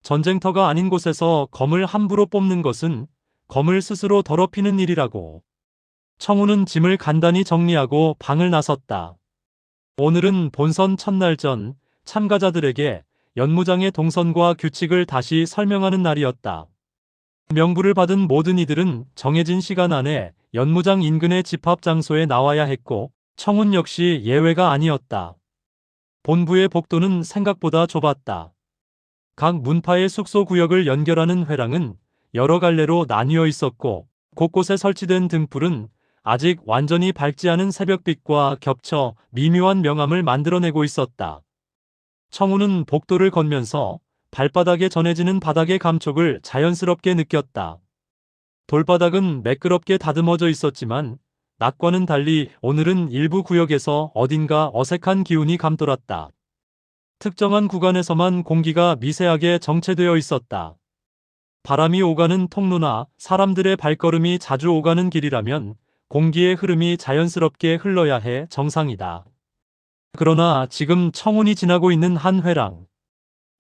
전쟁터가 아닌 곳에서 검을 함부로 뽑는 것은 검을 스스로 더럽히는 일이라고. 청우는 짐을 간단히 정리하고 방을 나섰다. 오늘은 본선 첫날 전 참가자들에게 연무장의 동선과 규칙을 다시 설명하는 날이었다. 명부를 받은 모든 이들은 정해진 시간 안에 연무장 인근의 집합 장소에 나와야 했고 청운 역시 예외가 아니었다. 본부의 복도는 생각보다 좁았다. 각 문파의 숙소 구역을 연결하는 회랑은 여러 갈래로 나뉘어 있었고 곳곳에 설치된 등불은 아직 완전히 밝지 않은 새벽빛과 겹쳐 미묘한 명암을 만들어내고 있었다. 청우는 복도를 걷면서 발바닥에 전해지는 바닥의 감촉을 자연스럽게 느꼈다. 돌바닥은 매끄럽게 다듬어져 있었지만 낮과는 달리 오늘은 일부 구역에서 어딘가 어색한 기운이 감돌았다. 특정한 구간에서만 공기가 미세하게 정체되어 있었다. 바람이 오가는 통로나 사람들의 발걸음이 자주 오가는 길이라면 공기의 흐름이 자연스럽게 흘러야 해 정상이다. 그러나 지금 청운이 지나고 있는 한 회랑.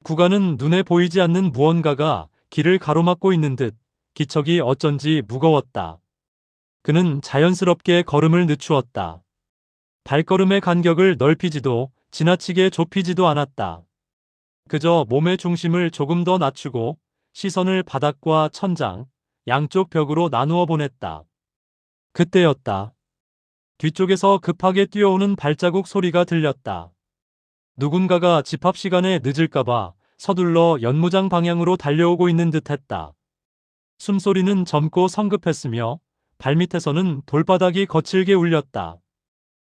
구간은 눈에 보이지 않는 무언가가 길을 가로막고 있는 듯 기척이 어쩐지 무거웠다. 그는 자연스럽게 걸음을 늦추었다. 발걸음의 간격을 넓히지도 지나치게 좁히지도 않았다. 그저 몸의 중심을 조금 더 낮추고 시선을 바닥과 천장, 양쪽 벽으로 나누어 보냈다. 그때였다. 뒤쪽에서 급하게 뛰어오는 발자국 소리가 들렸다. 누군가가 집합 시간에 늦을까봐 서둘러 연무장 방향으로 달려오고 있는 듯했다. 숨소리는 젊고 성급했으며 발밑에서는 돌바닥이 거칠게 울렸다.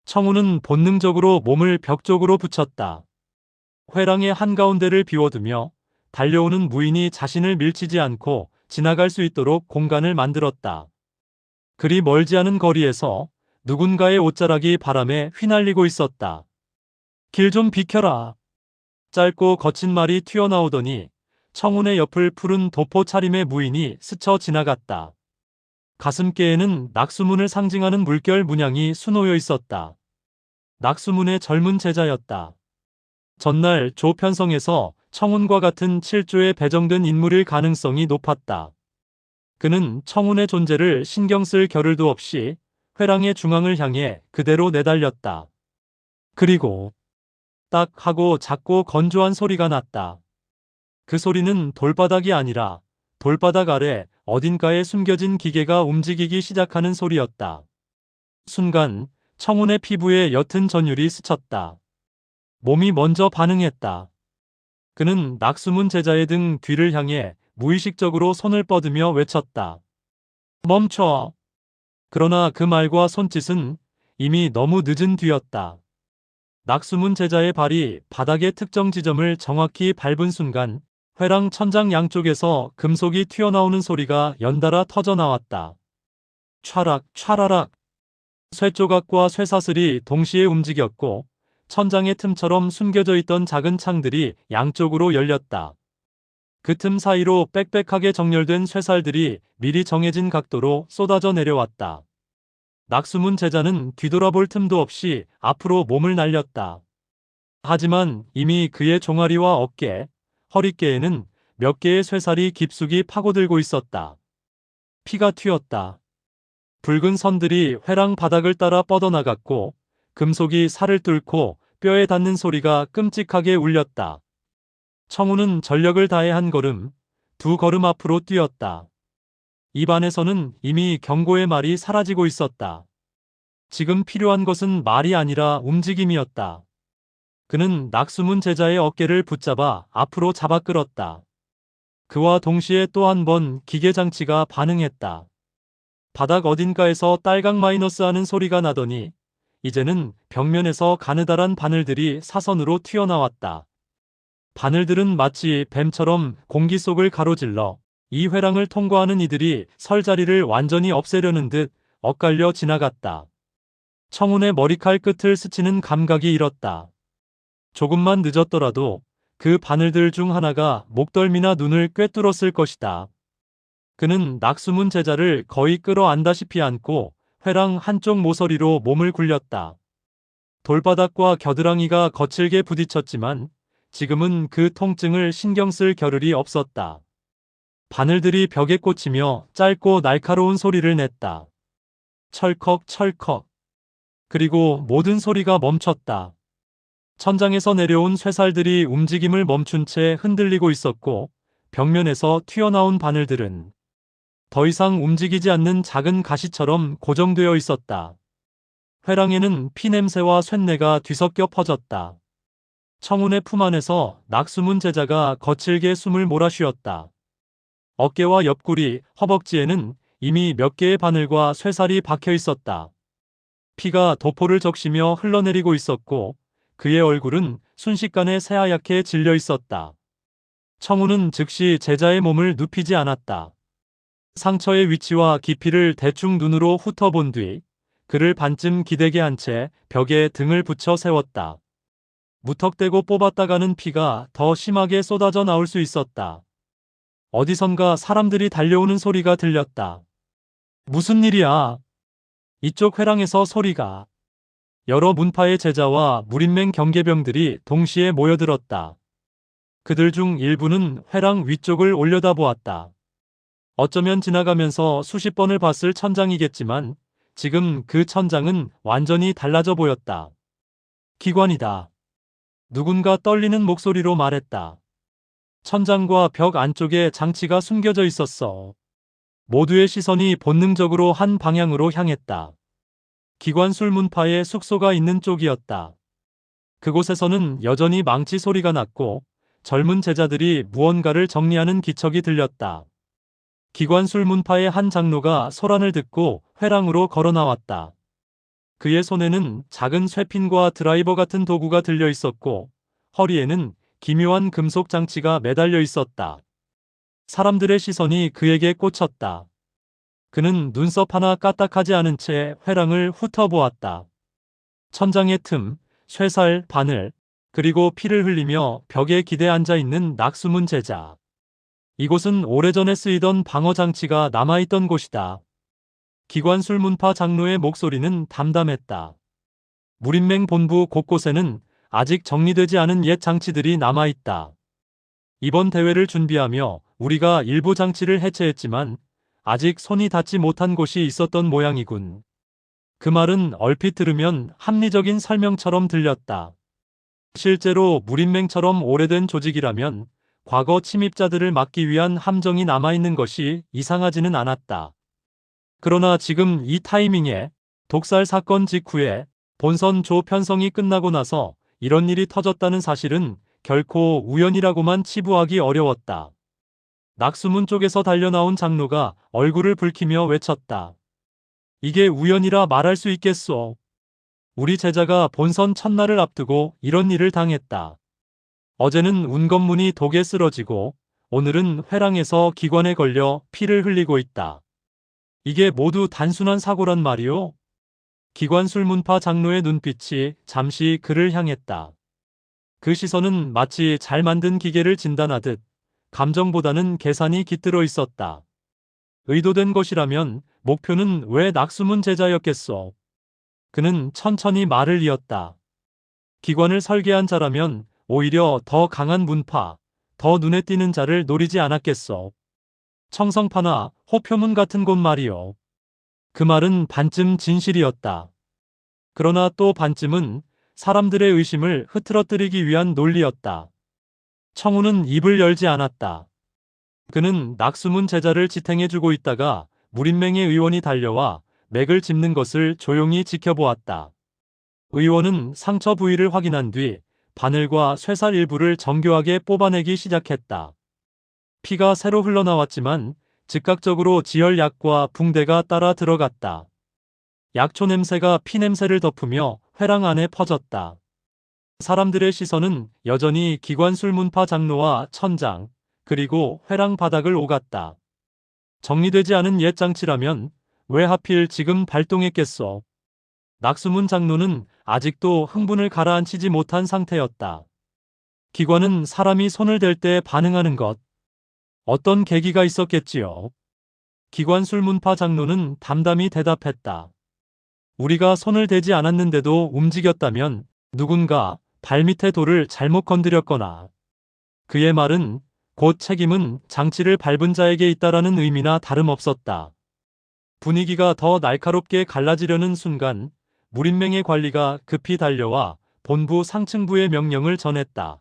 청우는 본능적으로 몸을 벽 쪽으로 붙였다. 회랑의 한가운데를 비워두며 달려오는 무인이 자신을 밀치지 않고 지나갈 수 있도록 공간을 만들었다. 그리 멀지 않은 거리에서 누군가의 옷자락이 바람에 휘날리고 있었다. 길 좀 비켜라. 짧고 거친 말이 튀어나오더니 청운의 옆을 푸른 도포 차림의 무인이 스쳐 지나갔다. 가슴께에는 낙수문을 상징하는 물결 문양이 수놓여 있었다. 낙수문의 젊은 제자였다. 전날 조편성에서 청운과 같은 칠조에 배정된 인물일 가능성이 높았다. 그는 청운의 존재를 신경 쓸 겨를도 없이 회랑의 중앙을 향해 그대로 내달렸다. 그리고 딱 하고 작고 건조한 소리가 났다. 그 소리는 돌바닥이 아니라 돌바닥 아래 어딘가에 숨겨진 기계가 움직이기 시작하는 소리였다. 순간 청운의 피부에 옅은 전율이 스쳤다. 몸이 먼저 반응했다. 그는 낙수문 제자의 등 뒤를 향해 무의식적으로 손을 뻗으며 외쳤다. 멈춰! 그러나 그 말과 손짓은 이미 너무 늦은 뒤였다. 낙수문 제자의 발이 바닥의 특정 지점을 정확히 밟은 순간 회랑 천장 양쪽에서 금속이 튀어나오는 소리가 연달아 터져나왔다. 촤락, 촤라락. 쇠조각과 쇠사슬이 동시에 움직였고 천장의 틈처럼 숨겨져 있던 작은 창들이 양쪽으로 열렸다. 그 틈 사이로 빽빽하게 정렬된 쇠살들이 미리 정해진 각도로 쏟아져 내려왔다. 낙수문 제자는 뒤돌아볼 틈도 없이 앞으로 몸을 날렸다. 하지만 이미 그의 종아리와 어깨, 허리께에는 몇 개의 쇠살이 깊숙이 파고들고 있었다. 피가 튀었다. 붉은 선들이 회랑 바닥을 따라 뻗어나갔고 금속이 살을 뚫고 뼈에 닿는 소리가 끔찍하게 울렸다. 청우는 전력을 다해 한 걸음, 두 걸음 앞으로 뛰었다. 입 안에서는 이미 경고의 말이 사라지고 있었다. 지금 필요한 것은 말이 아니라 움직임이었다. 그는 낙수문 제자의 어깨를 붙잡아 앞으로 잡아 끌었다. 그와 동시에 또 한 번 기계장치가 반응했다. 바닥 어딘가에서 딸깍 마이너스 하는 소리가 나더니 이제는 벽면에서 가느다란 바늘들이 사선으로 튀어나왔다. 바늘들은 마치 뱀처럼 공기 속을 가로질러 이 회랑을 통과하는 이들이 설 자리를 완전히 없애려는 듯 엇갈려 지나갔다. 청운의 머리칼 끝을 스치는 감각이 일었다. 조금만 늦었더라도 그 바늘들 중 하나가 목덜미나 눈을 꿰뚫었을 것이다. 그는 낙수문 제자를 거의 끌어안다시피 안고 회랑 한쪽 모서리로 몸을 굴렸다. 돌바닥과 겨드랑이가 거칠게 부딪혔지만 지금은 그 통증을 신경 쓸 겨를이 없었다. 바늘들이 벽에 꽂히며 짧고 날카로운 소리를 냈다. 철컥 철컥. 그리고 모든 소리가 멈췄다. 천장에서 내려온 쇠살들이 움직임을 멈춘 채 흔들리고 있었고 벽면에서 튀어나온 바늘들은 더 이상 움직이지 않는 작은 가시처럼 고정되어 있었다. 회랑에는 피냄새와 쇳내가 뒤섞여 퍼졌다. 청운의 품 안에서 낙수문 제자가 거칠게 숨을 몰아쉬었다. 어깨와 옆구리, 허벅지에는 이미 몇 개의 바늘과 쇠살이 박혀 있었다. 피가 도포를 적시며 흘러내리고 있었고 그의 얼굴은 순식간에 새하얗게 질려 있었다. 청운은 즉시 제자의 몸을 눕히지 않았다. 상처의 위치와 깊이를 대충 눈으로 훑어본 뒤 그를 반쯤 기대게 한 채 벽에 등을 붙여 세웠다. 무턱대고 뽑았다가는 피가 더 심하게 쏟아져 나올 수 있었다. 어디선가 사람들이 달려오는 소리가 들렸다. 무슨 일이야? 이쪽 회랑에서 소리가. 여러 문파의 제자와 무린맹 경계병들이 동시에 모여들었다. 그들 중 일부는 회랑 위쪽을 올려다보았다. 어쩌면 지나가면서 수십 번을 봤을 천장이겠지만 지금 그 천장은 완전히 달라져 보였다. 기관이다. 누군가 떨리는 목소리로 말했다. 천장과 벽 안쪽에 장치가 숨겨져 있었어. 모두의 시선이 본능적으로 한 방향으로 향했다. 기관술 문파의 숙소가 있는 쪽이었다. 그곳에서는 여전히 망치 소리가 났고 젊은 제자들이 무언가를 정리하는 기척이 들렸다. 기관술 문파의 한 장로가 소란을 듣고 회랑으로 걸어 나왔다. 그의 손에는 작은 쇠핀과 드라이버 같은 도구가 들려 있었고 허리에는 기묘한 금속 장치가 매달려 있었다. 사람들의 시선이 그에게 꽂혔다. 그는 눈썹 하나 까딱하지 않은 채 회랑을 훑어보았다. 천장의 틈, 쇠살, 바늘, 그리고 피를 흘리며 벽에 기대 앉아 있는 낙수문 제자. 이곳은 오래전에 쓰이던 방어장치가 남아있던 곳이다. 기관술문파 장로의 목소리는 담담했다. 무린맹 본부 곳곳에는 아직 정리되지 않은 옛 장치들이 남아있다. 이번 대회를 준비하며 우리가 일부 장치를 해체했지만 아직 손이 닿지 못한 곳이 있었던 모양이군. 그 말은 얼핏 들으면 합리적인 설명처럼 들렸다. 실제로 무린맹처럼 오래된 조직이라면 과거 침입자들을 막기 위한 함정이 남아있는 것이 이상하지는 않았다. 그러나 지금 이 타이밍에 독살 사건 직후에 본선 조 편성이 끝나고 나서 이런 일이 터졌다는 사실은 결코 우연이라고만 치부하기 어려웠다. 낙수문 쪽에서 달려나온 장로가 얼굴을 붉히며 외쳤다. 이게 우연이라 말할 수 있겠소. 우리 제자가 본선 첫날을 앞두고 이런 일을 당했다. 어제는 운건문이 독에 쓰러지고 오늘은 회랑에서 기관에 걸려 피를 흘리고 있다. 이게 모두 단순한 사고란 말이오? 기관술문파 장로의 눈빛이 잠시 그를 향했다. 그 시선은 마치 잘 만든 기계를 진단하듯 감정보다는 계산이 깃들어 있었다. 의도된 것이라면 목표는 왜 낙수문 제자였겠소? 그는 천천히 말을 이었다. 기관을 설계한 자라면 오히려 더 강한 문파, 더 눈에 띄는 자를 노리지 않았겠소. 청성파나 호표문 같은 곳 말이요. 그 말은 반쯤 진실이었다. 그러나 또 반쯤은 사람들의 의심을 흐트러뜨리기 위한 논리였다. 청우는 입을 열지 않았다. 그는 낙수문 제자를 지탱해주고 있다가 무린맹의 의원이 달려와 맥을 짚는 것을 조용히 지켜보았다. 의원은 상처 부위를 확인한 뒤 바늘과 쇠살 일부를 정교하게 뽑아내기 시작했다. 피가 새로 흘러나왔지만 즉각적으로 지혈약과 붕대가 따라 들어갔다. 약초 냄새가 피냄새를 덮으며 회랑 안에 퍼졌다. 사람들의 시선은 여전히 기관술문파 장로와 천장, 그리고 회랑 바닥을 오갔다. 정리되지 않은 옛 장치라면 왜 하필 지금 발동했겠소? 낙수문 장로는 아직도 흥분을 가라앉히지 못한 상태였다. 기관은 사람이 손을 댈 때 반응하는 것. 어떤 계기가 있었겠지요? 기관술문파 장로는 담담히 대답했다. 우리가 손을 대지 않았는데도 움직였다면 누군가 발밑의 돌을 잘못 건드렸거나, 그의 말은 곧 책임은 장치를 밟은 자에게 있다라는 의미나 다름없었다. 분위기가 더 날카롭게 갈라지려는 순간 무린맹의 관리가 급히 달려와 본부 상층부의 명령을 전했다.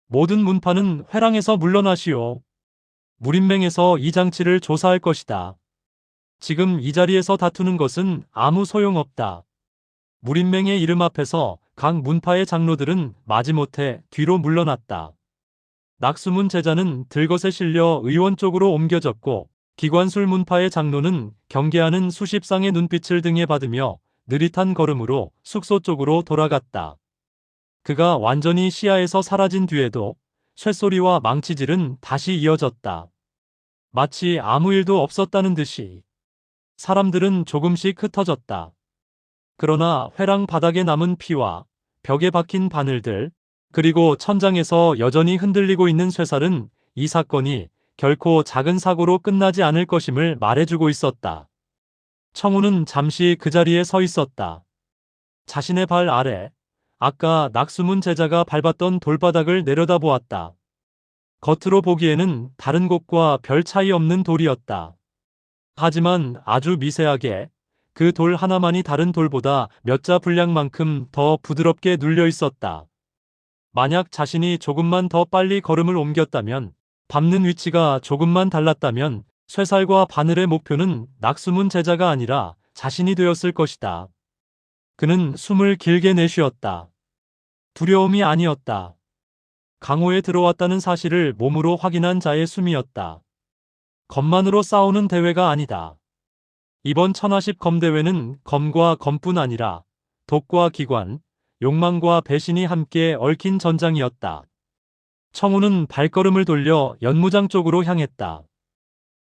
모든 문파는 회랑에서 물러나시오. 무린맹에서 이 장치를 조사할 것이다. 지금 이 자리에서 다투는 것은 아무 소용없다. 무린맹의 이름 앞에서 각 문파의 장로들은 마지못해 뒤로 물러났다. 낙수문 제자는 들것에 실려 의원 쪽으로 옮겨졌고, 기관술 문파의 장로는 경계하는 수십 쌍의 눈빛을 등에 받으며 느릿한 걸음으로 숙소 쪽으로 돌아갔다. 그가 완전히 시야에서 사라진 뒤에도 쇳소리와 망치질은 다시 이어졌다. 마치 아무 일도 없었다는 듯이. 사람들은 조금씩 흩어졌다. 그러나 회랑 바닥에 남은 피와 벽에 박힌 바늘들, 그리고 천장에서 여전히 흔들리고 있는 쇠살은 이 사건이 결코 작은 사고로 끝나지 않을 것임을 말해주고 있었다. 청우는 잠시 그 자리에 서 있었다. 자신의 발 아래, 아까 낙수문 제자가 밟았던 돌바닥을 내려다보았다. 겉으로 보기에는 다른 곳과 별 차이 없는 돌이었다. 하지만 아주 미세하게 그 돌 하나만이 다른 돌보다 몇 자 분량만큼 더 부드럽게 눌려 있었다. 만약 자신이 조금만 더 빨리 걸음을 옮겼다면, 밟는 위치가 조금만 달랐다면 쇠살과 바늘의 목표는 낙수문 제자가 아니라 자신이 되었을 것이다. 그는 숨을 길게 내쉬었다. 두려움이 아니었다. 강호에 들어왔다는 사실을 몸으로 확인한 자의 숨이었다. 검만으로 싸우는 대회가 아니다. 이번 천하십 검대회는 검과 검뿐 아니라 독과 기관, 욕망과 배신이 함께 얽힌 전장이었다. 청우는 발걸음을 돌려 연무장 쪽으로 향했다.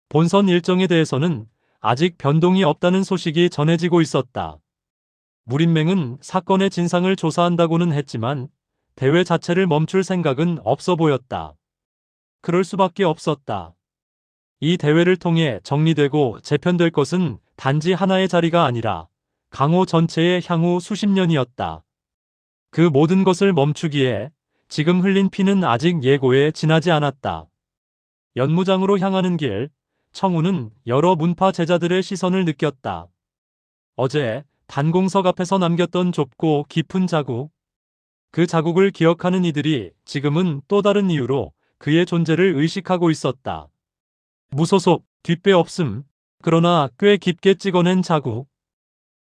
본선 일정에 대해서는 아직 변동이 없다는 소식이 전해지고 있었다. 무린맹은 사건의 진상을 조사한다고는 했지만 대회 자체를 멈출 생각은 없어 보였다. 그럴 수밖에 없었다. 이 대회를 통해 정리되고 재편될 것은 단지 하나의 자리가 아니라 강호 전체의 향후 수십 년이었다. 그 모든 것을 멈추기에 지금 흘린 피는 아직 예고에 지나지 않았다. 연무장으로 향하는 길, 청우는 여러 문파 제자들의 시선을 느꼈다. 어제 단공석 앞에서 남겼던 좁고 깊은 자국. 그 자국을 기억하는 이들이 지금은 또 다른 이유로 그의 존재를 의식하고 있었다. 무소속, 뒷배 없음. 그러나 꽤 깊게 찍어낸 자국.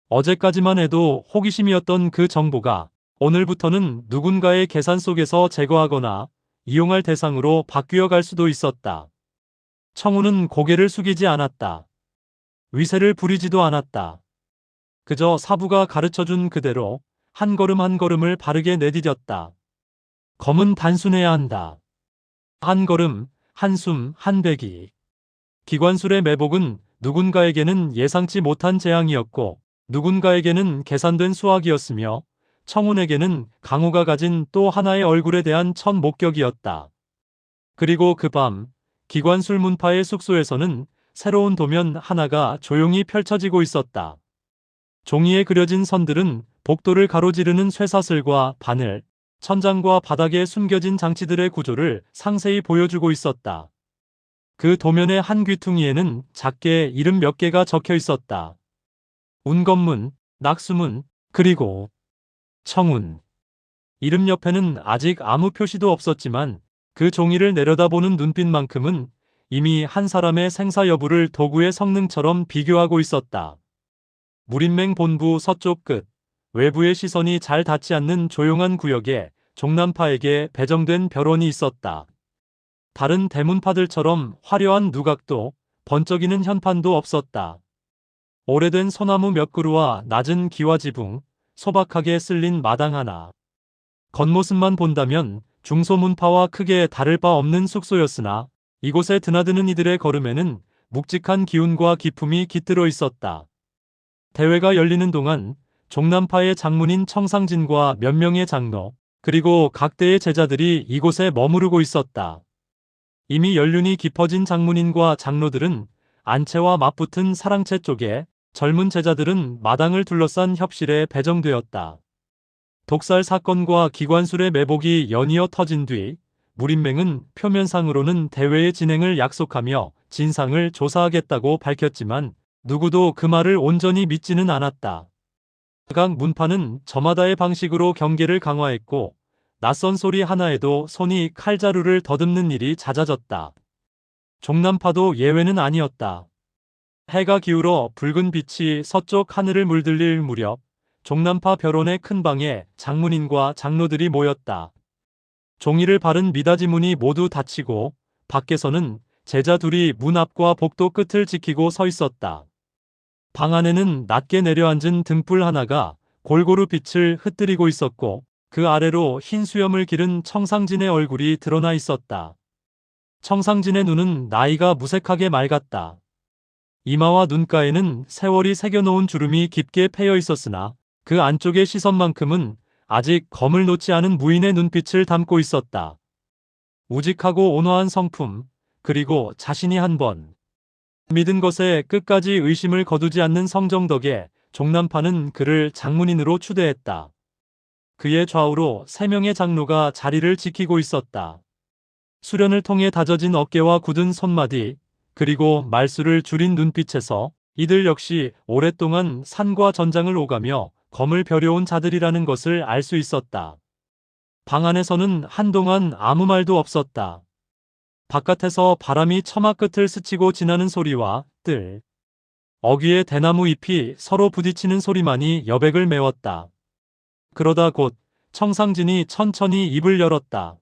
어제까지만 해도 호기심이었던 그 정보가 오늘부터는 누군가의 계산 속에서 제거하거나 이용할 대상으로 바뀌어 갈 수도 있었다. 청우는 고개를 숙이지 않았다. 위세를 부리지도 않았다. 그저 사부가 가르쳐준 그대로 한 걸음 한 걸음을 바르게 내디뎠다. 검은 단순해야 한다. 한 걸음, 한숨, 한 배기. 기관술의 매복은 누군가에게는 예상치 못한 재앙이었고 누군가에게는 계산된 수확이었으며 청운에게는 강호가 가진 또 하나의 얼굴에 대한 첫 목격이었다. 그리고 그 밤 기관술 문파의 숙소에서는 새로운 도면 하나가 조용히 펼쳐지고 있었다. 종이에 그려진 선들은 복도를 가로지르는 쇠사슬과 바늘, 천장과 바닥에 숨겨진 장치들의 구조를 상세히 보여주고 있었다. 그 도면의 한 귀퉁이에는 작게 이름 몇 개가 적혀 있었다. 운검문, 낙수문, 그리고 청운. 이름 옆에는 아직 아무 표시도 없었지만 그 종이를 내려다보는 눈빛만큼은 이미 한 사람의 생사 여부를 도구의 성능처럼 비교하고 있었다. 무린맹 본부 서쪽 끝, 외부의 시선이 잘 닿지 않는 조용한 구역에 종남파에게 배정된 벼론이 있었다. 다른 대문파들처럼 화려한 누각도 번쩍이는 현판도 없었다. 오래된 소나무 몇 그루와 낮은 기와 지붕, 소박하게 쓸린 마당 하나. 겉모습만 본다면 중소문파와 크게 다를 바 없는 숙소였으나 이곳에 드나드는 이들의 걸음에는 묵직한 기운과 기품이 깃들어 있었다. 대회가 열리는 동안 종남파의 장문인 청상진과 몇 명의 장로, 그리고 각대의 제자들이 이곳에 머무르고 있었다. 이미 연륜이 깊어진 장문인과 장로들은 안채와 맞붙은 사랑채 쪽에, 젊은 제자들은 마당을 둘러싼 협실에 배정되었다. 독살 사건과 기관술의 매복이 연이어 터진 뒤 무린맹은 표면상으로는 대회의 진행을 약속하며 진상을 조사하겠다고 밝혔지만 누구도 그 말을 온전히 믿지는 않았다. 각 문파는 저마다의 방식으로 경계를 강화했고 낯선 소리 하나에도 손이 칼자루를 더듬는 일이 잦아졌다. 종남파도 예외는 아니었다. 해가 기울어 붉은 빛이 서쪽 하늘을 물들릴 무렵 종남파 벼론의 큰 방에 장문인과 장로들이 모였다. 종이를 바른 미닫이 문이 모두 닫히고 밖에서는 제자 둘이 문 앞과 복도 끝을 지키고 서 있었다. 방 안에는 낮게 내려앉은 등불 하나가 골고루 빛을 흩뜨리고 있었고 그 아래로 흰 수염을 기른 청상진의 얼굴이 드러나 있었다. 청상진의 눈은 나이가 무색하게 맑았다. 이마와 눈가에는 세월이 새겨놓은 주름이 깊게 패여 있었으나 그 안쪽의 시선만큼은 아직 검을 놓지 않은 무인의 눈빛을 담고 있었다. 우직하고 온화한 성품, 그리고 자신이 한번 믿은 것에 끝까지 의심을 거두지 않는 성정 덕에 종남파는 그를 장문인으로 추대했다. 그의 좌우로 3명의 장로가 자리를 지키고 있었다. 수련을 통해 다져진 어깨와 굳은 손마디, 그리고 말수를 줄인 눈빛에서 이들 역시 오랫동안 산과 전장을 오가며 검을 벼려온 자들이라는 것을 알 수 있었다. 방 안에서는 한동안 아무 말도 없었다. 바깥에서 바람이 처마 끝을 스치고 지나는 소리와 뜰, 어귀의 대나무 잎이 서로 부딪히는 소리만이 여백을 메웠다. 그러다 곧 청상진이 천천히 입을 열었다.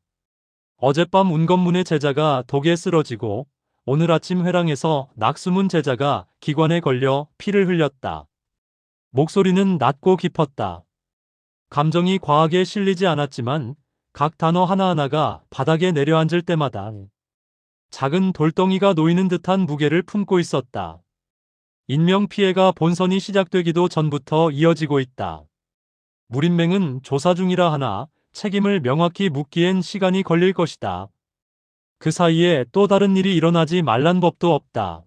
어젯밤 운건문의 제자가 독에 쓰러지고 오늘 아침 회랑에서 낙수문 제자가 기관에 걸려 피를 흘렸다. 목소리는 낮고 깊었다. 감정이 과하게 실리지 않았지만 각 단어 하나하나가 바닥에 내려앉을 때마다 작은 돌덩이가 놓이는 듯한 무게를 품고 있었다. 인명피해가 본선이 시작되기도 전부터 이어지고 있다. 무린맹은 조사 중이라 하나 책임을 명확히 묻기엔 시간이 걸릴 것이다. 그 사이에 또 다른 일이 일어나지 말란 법도 없다.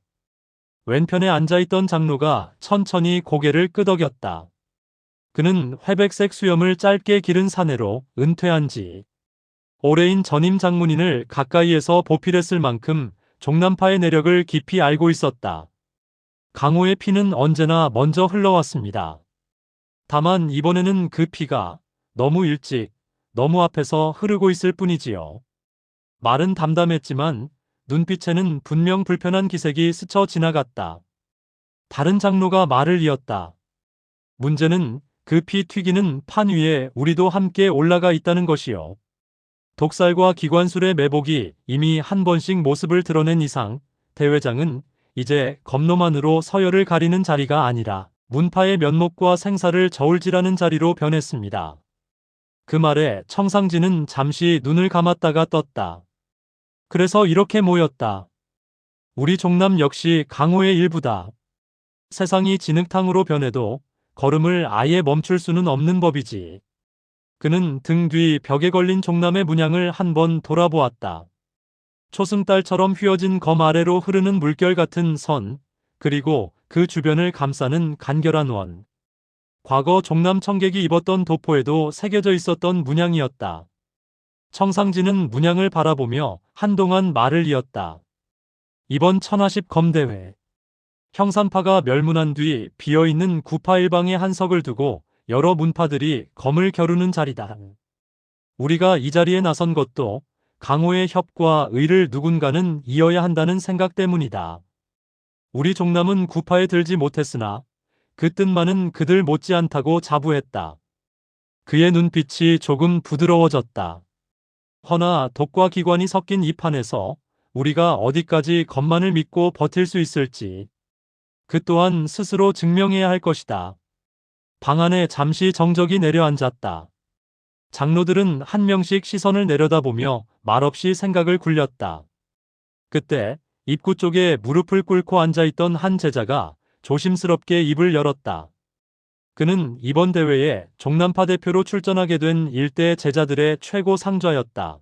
왼편에 앉아있던 장로가 천천히 고개를 끄덕였다. 그는 회백색 수염을 짧게 기른 사내로 은퇴한 지 오래인 전임 장문인을 가까이에서 보필했을 만큼 종남파의 내력을 깊이 알고 있었다. 강호의 피는 언제나 먼저 흘러왔습니다. 다만 이번에는 그 피가 너무 일찍, 너무 앞에서 흐르고 있을 뿐이지요. 말은 담담했지만 눈빛에는 분명 불편한 기색이 스쳐 지나갔다. 다른 장로가 말을 이었다. 문제는 그 피 튀기는 판 위에 우리도 함께 올라가 있다는 것이요. 독살과 기관술의 매복이 이미 한 번씩 모습을 드러낸 이상 대회장은 이제 검노만으로 서열을 가리는 자리가 아니라 문파의 면목과 생사를 저울질하는 자리로 변했습니다. 그 말에 청상진은 잠시 눈을 감았다가 떴다. 그래서 이렇게 모였다. 우리 종남 역시 강호의 일부다. 세상이 진흙탕으로 변해도 걸음을 아예 멈출 수는 없는 법이지. 그는 등 뒤 벽에 걸린 종남의 문양을 한번 돌아보았다. 초승달처럼 휘어진 검 아래로 흐르는 물결 같은 선, 그리고 그 주변을 감싸는 간결한 원. 과거 종남 청객이 입었던 도포에도 새겨져 있었던 문양이었다. 청상진은 문양을 바라보며 한동안 말을 이었다. 이번 천하십 검대회. 형산파가 멸문한 뒤 비어있는 구파 일방에 한석을 두고 여러 문파들이 검을 겨루는 자리다. 우리가 이 자리에 나선 것도 강호의 협과 의를 누군가는 이어야 한다는 생각 때문이다. 우리 종남은 구파에 들지 못했으나 그 뜻만은 그들 못지않다고 자부했다. 그의 눈빛이 조금 부드러워졌다. 허나 독과 기관이 섞인 이 판에서 우리가 어디까지 검만을 믿고 버틸 수 있을지. 그 또한 스스로 증명해야 할 것이다. 방 안에 잠시 정적이 내려앉았다. 장로들은 한 명씩 시선을 내려다보며 말없이 생각을 굴렸다. 그때 입구 쪽에 무릎을 꿇고 앉아있던 한 제자가 조심스럽게 입을 열었다. 그는 이번 대회에 종남파 대표로 출전하게 된 일대 제자들의 최고 상좌였다.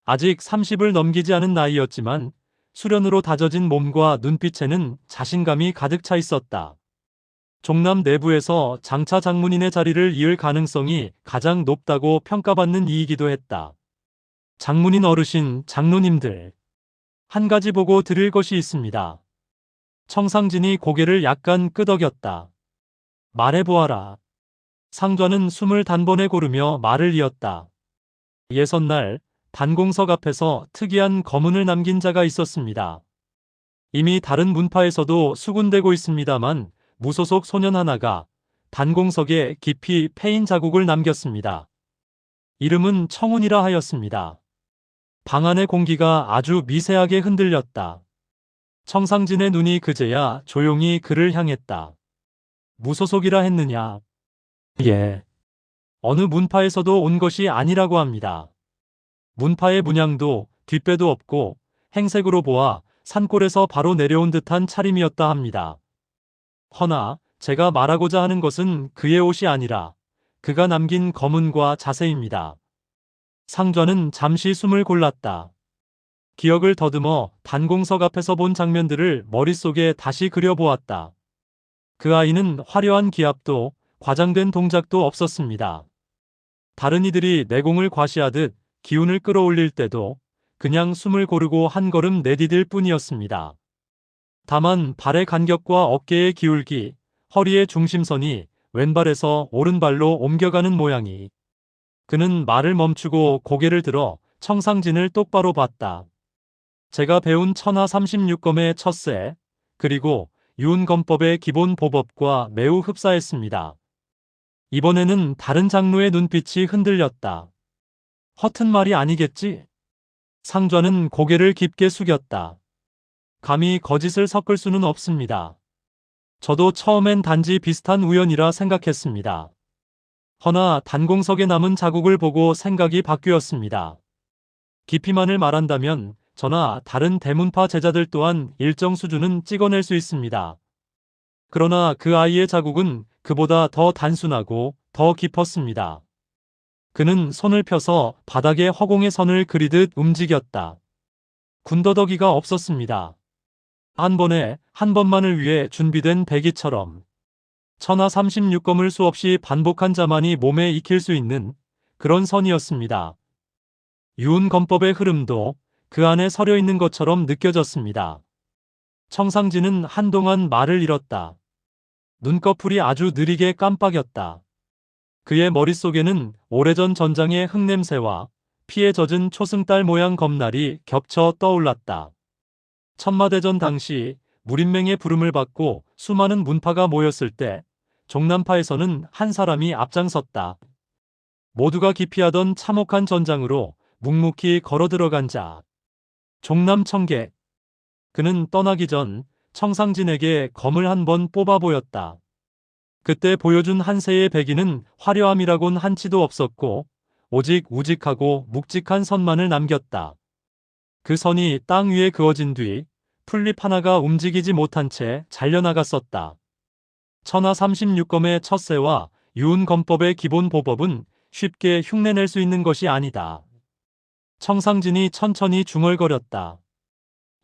아직 30을 넘기지 않은 나이였지만 수련으로 다져진 몸과 눈빛에는 자신감이 가득 차 있었다. 종남 내부에서 장차 장문인의 자리를 이을 가능성이 가장 높다고 평가받는 이이기도 했다. 장문인 어르신, 장로님들, 한 가지 보고 드릴 것이 있습니다. 청상진이 고개를 약간 끄덕였다. 말해보아라. 상좌는 숨을 단번에 고르며 말을 이었다. 예선날 단공석 앞에서 특이한 검문을 남긴 자가 있었습니다. 이미 다른 문파에서도 수군되고 있습니다만 무소속 소년 하나가 단공석에 깊이 패인 자국을 남겼습니다. 이름은 청운이라 하였습니다. 방 안의 공기가 아주 미세하게 흔들렸다. 청상진의 눈이 그제야 조용히 그를 향했다. 무소속이라 했느냐? 예. 어느 문파에서도 온 것이 아니라고 합니다. 문파의 문양도 뒷배도 없고 행색으로 보아 산골에서 바로 내려온 듯한 차림이었다 합니다. 허나 제가 말하고자 하는 것은 그의 옷이 아니라 그가 남긴 검은과 자세입니다. 상좌는 잠시 숨을 골랐다. 기억을 더듬어 단공석 앞에서 본 장면들을 머릿속에 다시 그려보았다. 그 아이는 화려한 기압도 과장된 동작도 없었습니다. 다른 이들이 내공을 과시하듯 기운을 끌어올릴 때도 그냥 숨을 고르고 한 걸음 내디딜 뿐이었습니다. 다만 발의 간격과 어깨의 기울기, 허리의 중심선이 왼발에서 오른발로 옮겨가는 모양이. 그는 말을 멈추고 고개를 들어 청상진을 똑바로 봤다. 제가 배운 천하 36검의 첫세, 그리고 유은검법의 기본 보법과 매우 흡사했습니다. 이번에는 다른 장로의 눈빛이 흔들렸다. 허튼 말이 아니겠지? 상좌는 고개를 깊게 숙였다. 감히 거짓을 섞을 수는 없습니다. 저도 처음엔 단지 비슷한 우연이라 생각했습니다. 허나 단공석에 남은 자국을 보고 생각이 바뀌었습니다. 깊이만을 말한다면 저나 다른 대문파 제자들 또한 일정 수준은 찍어낼 수 있습니다. 그러나 그 아이의 자국은 그보다 더 단순하고 더 깊었습니다. 그는 손을 펴서 바닥에 허공의 선을 그리듯 움직였다. 군더더기가 없었습니다. 한 번에 한 번만을 위해 준비된 배기처럼 천하 36검을 수없이 반복한 자만이 몸에 익힐 수 있는 그런 선이었습니다. 유은검법의 흐름도 그 안에 서려 있는 것처럼 느껴졌습니다. 청상진은 한동안 말을 잃었다. 눈꺼풀이 아주 느리게 깜빡였다. 그의 머릿속에는 오래전 전장의 흙냄새와 피에 젖은 초승달 모양 검날이 겹쳐 떠올랐다. 천마대전 당시 무린맹의 부름을 받고 수많은 문파가 모였을 때 종남파에서는 한 사람이 앞장섰다. 모두가 기피하던 참혹한 전장으로 묵묵히 걸어 들어간 자. 종남청객. 그는 떠나기 전 청상진에게 검을 한 번 뽑아 보였다. 그때 보여준 한세의 배기는 화려함이라곤 한치도 없었고 오직 우직하고 묵직한 선만을 남겼다. 그 선이 땅 위에 그어진 뒤 풀잎 하나가 움직이지 못한 채 잘려나갔었다. 천하 36검의 첫세와 유은검법의 기본 보법은 쉽게 흉내낼 수 있는 것이 아니다. 청상진이 천천히 중얼거렸다.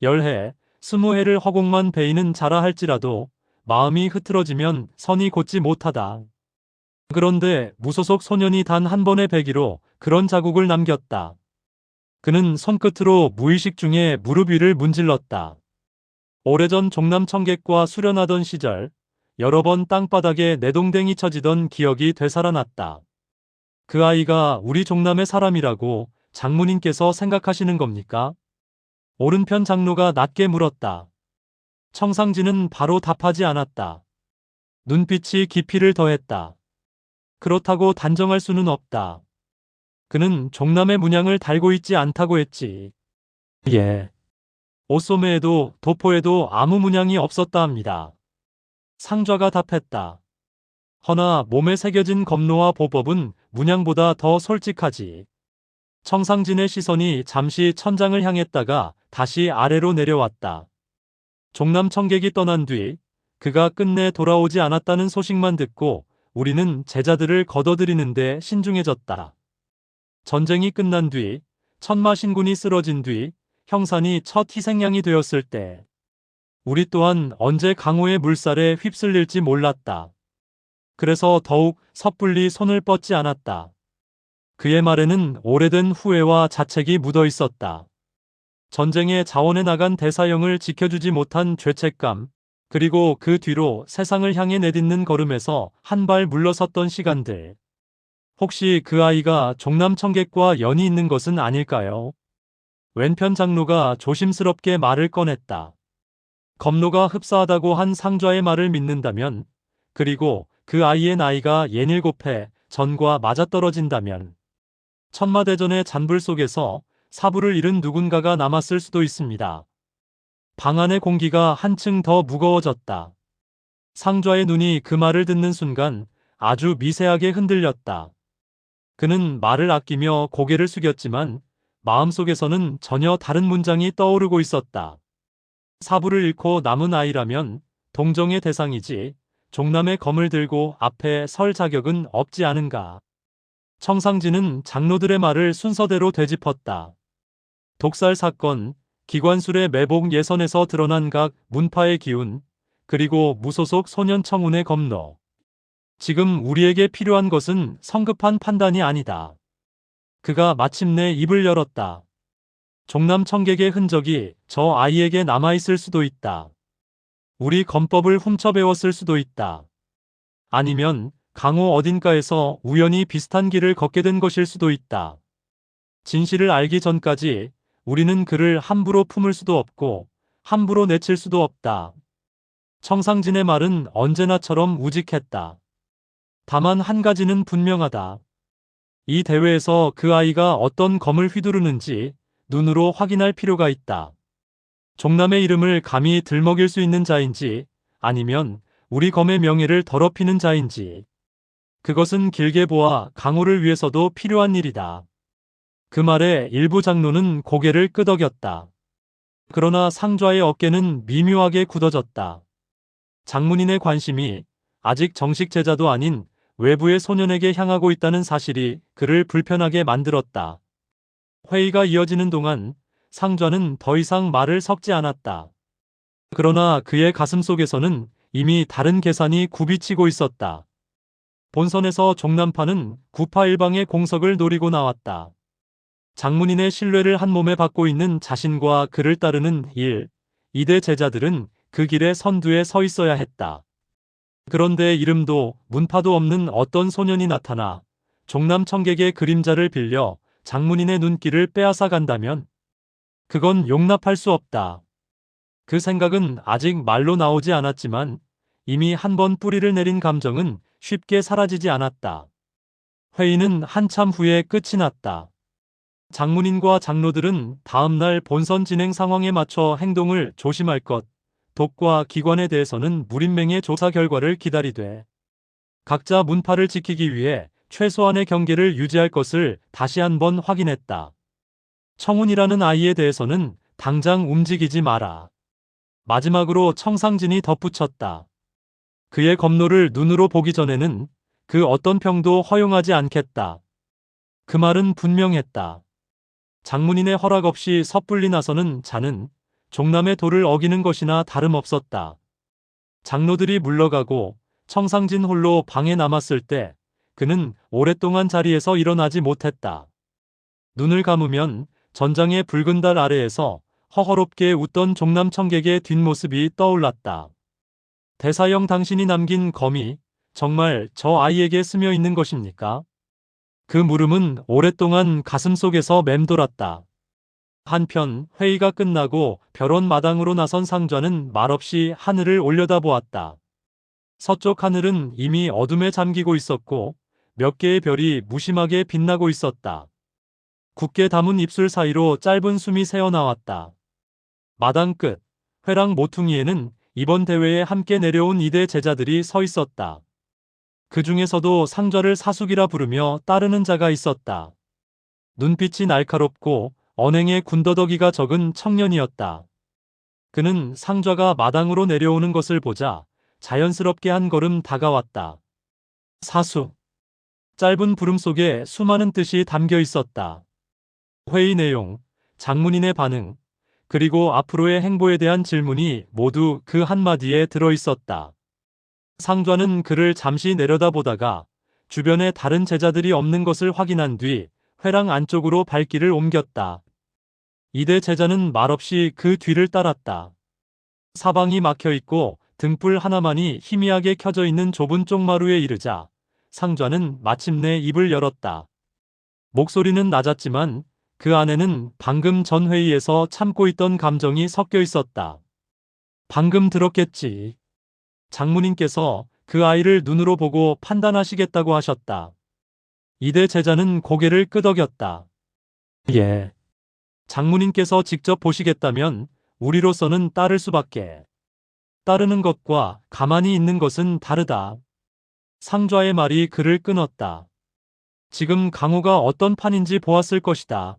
10해, 20해를 허공만 베이는 자라 할지라도 마음이 흐트러지면 선이 곧지 못하다. 그런데 무소속 소년이 단 한 번의 배기로 그런 자국을 남겼다. 그는 손끝으로 무의식 중에 무릎 위를 문질렀다. 오래전 종남청객과 수련하던 시절 여러 번 땅바닥에 내동댕이 쳐지던 기억이 되살아났다. 그 아이가 우리 종남의 사람이라고 장모님께서 생각하시는 겁니까? 오른편 장로가 낮게 물었다. 청상진은 바로 답하지 않았다. 눈빛이 깊이를 더했다. 그렇다고 단정할 수는 없다. 그는 종남의 문양을 달고 있지 않다고 했지. 예. 옷소매에도 도포에도 아무 문양이 없었다 합니다. 상좌가 답했다. 허나 몸에 새겨진 검노와 보법은 문양보다 더 솔직하지. 청상진의 시선이 잠시 천장을 향했다가 다시 아래로 내려왔다. 종남 청객이 떠난 뒤 그가 끝내 돌아오지 않았다는 소식만 듣고 우리는 제자들을 걷어들이는데 신중해졌다. 전쟁이 끝난 뒤 천마신군이 쓰러진 뒤 형산이 첫 희생양이 되었을 때 우리 또한 언제 강호의 물살에 휩쓸릴지 몰랐다. 그래서 더욱 섣불리 손을 뻗지 않았다. 그의 말에는 오래된 후회와 자책이 묻어 있었다. 전쟁에 자원해 나간 대사형을 지켜주지 못한 죄책감, 그리고 그 뒤로 세상을 향해 내딛는 걸음에서 한 발 물러섰던 시간들. 혹시 그 아이가 종남 청객과 연이 있는 것은 아닐까요? 왼편 장로가 조심스럽게 말을 꺼냈다. 검노가 흡사하다고 한 상좌의 말을 믿는다면, 그리고 그 아이의 나이가 67해 전과 맞아떨어진다면, 천마대전의 잔불 속에서 사부를 잃은 누군가가 남았을 수도 있습니다. 방 안의 공기가 한층 더 무거워졌다. 상좌의 눈이 그 말을 듣는 순간 아주 미세하게 흔들렸다. 그는 말을 아끼며 고개를 숙였지만 마음속에서는 전혀 다른 문장이 떠오르고 있었다. 사부를 잃고 남은 아이라면 동정의 대상이지 종남의 검을 들고 앞에 설 자격은 없지 않은가. 청상진은 장로들의 말을 순서대로 되짚었다. 독살 사건, 기관술의 매복 예선에서 드러난 각 문파의 기운, 그리고 무소속 소년 청운의 검노. 지금 우리에게 필요한 것은 성급한 판단이 아니다. 그가 마침내 입을 열었다. 종남 청객의 흔적이 저 아이에게 남아있을 수도 있다. 우리 검법을 훔쳐 배웠을 수도 있다. 아니면 강호 어딘가에서 우연히 비슷한 길을 걷게 된 것일 수도 있다. 진실을 알기 전까지 우리는 그를 함부로 품을 수도 없고 함부로 내칠 수도 없다. 청상진의 말은 언제나처럼 우직했다. 다만 한 가지는 분명하다. 이 대회에서 그 아이가 어떤 검을 휘두르는지 눈으로 확인할 필요가 있다. 종남의 이름을 감히 들먹일 수 있는 자인지 아니면 우리 검의 명예를 더럽히는 자인지. 그것은 길게 보아 강호를 위해서도 필요한 일이다. 그 말에 일부 장로는 고개를 끄덕였다. 그러나 상좌의 어깨는 미묘하게 굳어졌다. 장문인의 관심이 아직 정식 제자도 아닌 외부의 소년에게 향하고 있다는 사실이 그를 불편하게 만들었다. 회의가 이어지는 동안 상좌는 더 이상 말을 섞지 않았다. 그러나 그의 가슴 속에서는 이미 다른 계산이 굽이치고 있었다. 본선에서 종남파는 구파일방의 공석을 노리고 나왔다. 장문인의 신뢰를 한 몸에 받고 있는 자신과 그를 따르는 2대 제자들은 그 길의 선두에 서 있어야 했다. 그런데 이름도 문파도 없는 어떤 소년이 나타나 종남 청객의 그림자를 빌려 장문인의 눈길을 빼앗아 간다면 그건 용납할 수 없다. 그 생각은 아직 말로 나오지 않았지만 이미 한 번 뿌리를 내린 감정은 쉽게 사라지지 않았다. 회의는 한참 후에 끝이 났다. 장문인과 장로들은 다음날 본선 진행 상황에 맞춰 행동을 조심할 것, 독과 기관에 대해서는 무린맹의 조사 결과를 기다리되 각자 문파를 지키기 위해 최소한의 경계를 유지할 것을 다시 한번 확인했다. 청운이라는 아이에 대해서는 당장 움직이지 마라. 마지막으로 청상진이 덧붙였다. 그의 검노를 눈으로 보기 전에는 그 어떤 평도 허용하지 않겠다. 그 말은 분명했다. 장문인의 허락 없이 섣불리 나서는 자는 종남의 도를 어기는 것이나 다름없었다. 장로들이 물러가고 청상진 홀로 방에 남았을 때 그는 오랫동안 자리에서 일어나지 못했다. 눈을 감으면 전장의 붉은 달 아래에서 허허롭게 웃던 종남 청객의 뒷모습이 떠올랐다. 대사형 당신이 남긴 검이 정말 저 아이에게 스며 있는 것입니까? 그 물음은 오랫동안 가슴속에서 맴돌았다. 한편 회의가 끝나고 별원 마당으로 나선 상좌는 말없이 하늘을 올려다보았다. 서쪽 하늘은 이미 어둠에 잠기고 있었고 몇 개의 별이 무심하게 빛나고 있었다. 굳게 담은 입술 사이로 짧은 숨이 새어나왔다. 마당 끝 회랑 모퉁이에는 이번 대회에 함께 내려온 2대 제자들이 서 있었다. 그 중에서도 상좌를 사숙이라 부르며 따르는 자가 있었다. 눈빛이 날카롭고 언행에 군더더기가 적은 청년이었다. 그는 상좌가 마당으로 내려오는 것을 보자 자연스럽게 한 걸음 다가왔다. 사숙. 짧은 부름 속에 수많은 뜻이 담겨 있었다. 회의 내용, 장문인의 반응, 그리고 앞으로의 행보에 대한 질문이 모두 그 한마디에 들어 있었다. 상좌는 그를 잠시 내려다보다가 주변에 다른 제자들이 없는 것을 확인한 뒤 회랑 안쪽으로 발길을 옮겼다. 이대 제자는 말없이 그 뒤를 따랐다. 사방이 막혀 있고 등불 하나만이 희미하게 켜져 있는 좁은 쪽마루에 이르자 상좌는 마침내 입을 열었다. 목소리는 낮았지만 그 안에는 방금 전 회의에서 참고 있던 감정이 섞여 있었다. 방금 들었겠지. 장모님께서 그 아이를 눈으로 보고 판단하시겠다고 하셨다. 이대 제자는 고개를 끄덕였다. 예. 장모님께서 직접 보시겠다면 우리로서는 따를 수밖에. 따르는 것과 가만히 있는 것은 다르다. 상좌의 말이 그를 끊었다. 지금 강호가 어떤 판인지 보았을 것이다.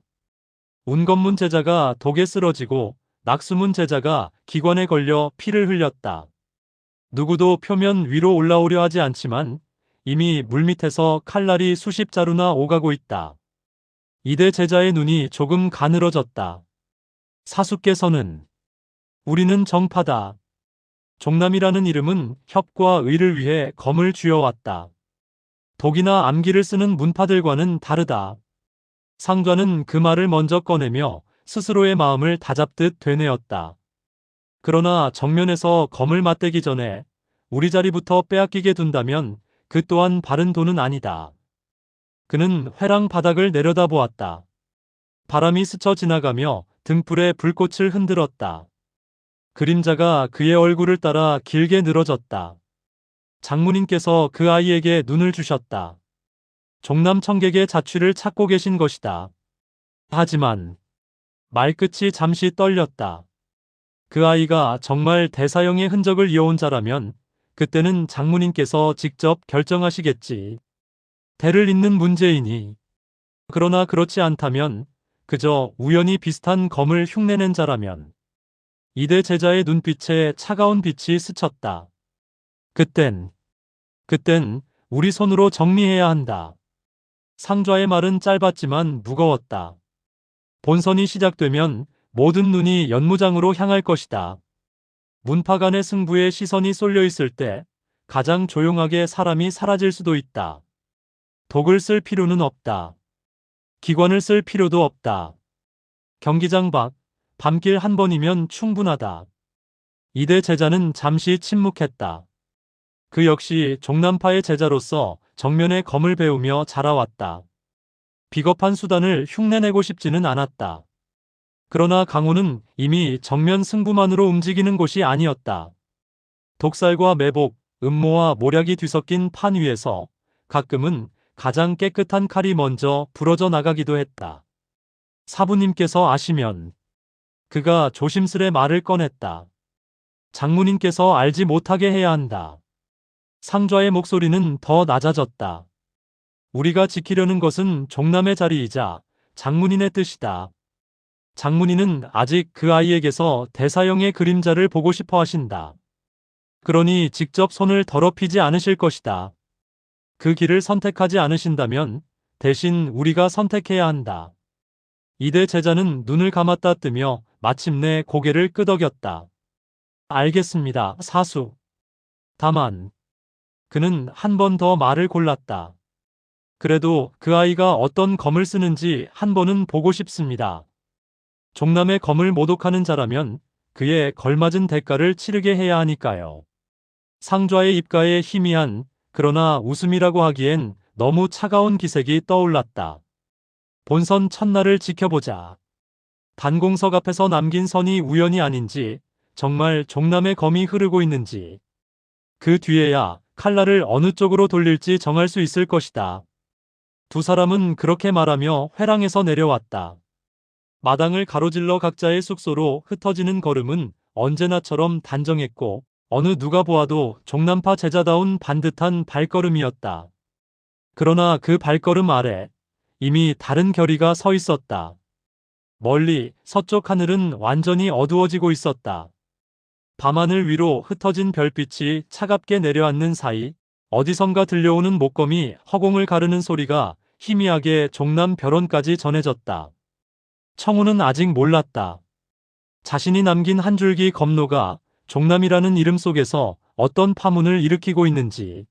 운검문 제자가 독에 쓰러지고 낙수문 제자가 기관에 걸려 피를 흘렸다. 누구도 표면 위로 올라오려 하지 않지만 이미 물밑에서 칼날이 수십 자루나 오가고 있다. 이대 제자의 눈이 조금 가늘어졌다. 사수께서는 우리는 정파다. 종남이라는 이름은 협과 의를 위해 검을 쥐어왔다. 독이나 암기를 쓰는 문파들과는 다르다. 상좌는 그 말을 먼저 꺼내며 스스로의 마음을 다잡듯 되뇌었다. 그러나 정면에서 검을 맞대기 전에 우리 자리부터 빼앗기게 둔다면 그 또한 바른 도는 아니다. 그는 회랑 바닥을 내려다보았다. 바람이 스쳐 지나가며 등불에 불꽃을 흔들었다. 그림자가 그의 얼굴을 따라 길게 늘어졌다. 장모님께서 그 아이에게 눈을 주셨다. 종남 청객의 자취를 찾고 계신 것이다. 하지만 말끝이 잠시 떨렸다. 그 아이가 정말 대사형의 흔적을 이어온 자라면 그때는 장모님께서 직접 결정하시겠지. 대를 잇는 문제이니. 그러나 그렇지 않다면 그저 우연히 비슷한 검을 흉내낸 자라면. 이대 제자의 눈빛에 차가운 빛이 스쳤다. 그땐 우리 손으로 정리해야 한다. 상좌의 말은 짧았지만 무거웠다. 본선이 시작되면 모든 눈이 연무장으로 향할 것이다. 문파 간의 승부에 시선이 쏠려 있을 때 가장 조용하게 사람이 사라질 수도 있다. 독을 쓸 필요는 없다. 기관을 쓸 필요도 없다. 경기장 밖, 밤길 한 번이면 충분하다. 이대 제자는 잠시 침묵했다. 그 역시 종남파의 제자로서 정면에 검을 배우며 자라왔다. 비겁한 수단을 흉내내고 싶지는 않았다. 그러나 강호는 이미 정면 승부만으로 움직이는 곳이 아니었다. 독살과 매복, 음모와 모략이 뒤섞인 판 위에서 가끔은 가장 깨끗한 칼이 먼저 부러져 나가기도 했다. 사부님께서 아시면. 그가 조심스레 말을 꺼냈다. 장모님께서 알지 못하게 해야 한다. 상좌의 목소리는 더 낮아졌다. 우리가 지키려는 것은 종남의 자리이자 장문인의 뜻이다. 장문인은 아직 그 아이에게서 대사형의 그림자를 보고 싶어 하신다. 그러니 직접 손을 더럽히지 않으실 것이다. 그 길을 선택하지 않으신다면 대신 우리가 선택해야 한다. 이대 제자는 눈을 감았다 뜨며 마침내 고개를 끄덕였다. 알겠습니다, 사수. 다만 그는 한 번 더 말을 골랐다. 그래도 그 아이가 어떤 검을 쓰는지 한 번은 보고 싶습니다. 종남의 검을 모독하는 자라면 그에 걸맞은 대가를 치르게 해야 하니까요. 상좌의 입가에 희미한 그러나 웃음이라고 하기엔 너무 차가운 기색이 떠올랐다. 본선 첫날을 지켜보자. 단공석 앞에서 남긴 선이 우연이 아닌지 정말 종남의 검이 흐르고 있는지 그 뒤에야 칼날을 어느 쪽으로 돌릴지 정할 수 있을 것이다. 두 사람은 그렇게 말하며 회랑에서 내려왔다. 마당을 가로질러 각자의 숙소로 흩어지는 걸음은 언제나처럼 단정했고 어느 누가 보아도 종남파 제자다운 반듯한 발걸음이었다. 그러나 그 발걸음 아래 이미 다른 결의가 서 있었다. 멀리 서쪽 하늘은 완전히 어두워지고 있었다. 밤하늘 위로 흩어진 별빛이 차갑게 내려앉는 사이 어디선가 들려오는 목검이 허공을 가르는 소리가 희미하게 종남 벼론까지 전해졌다. 청우는 아직 몰랐다. 자신이 남긴 한 줄기 검노가 종남이라는 이름 속에서 어떤 파문을 일으키고 있는지.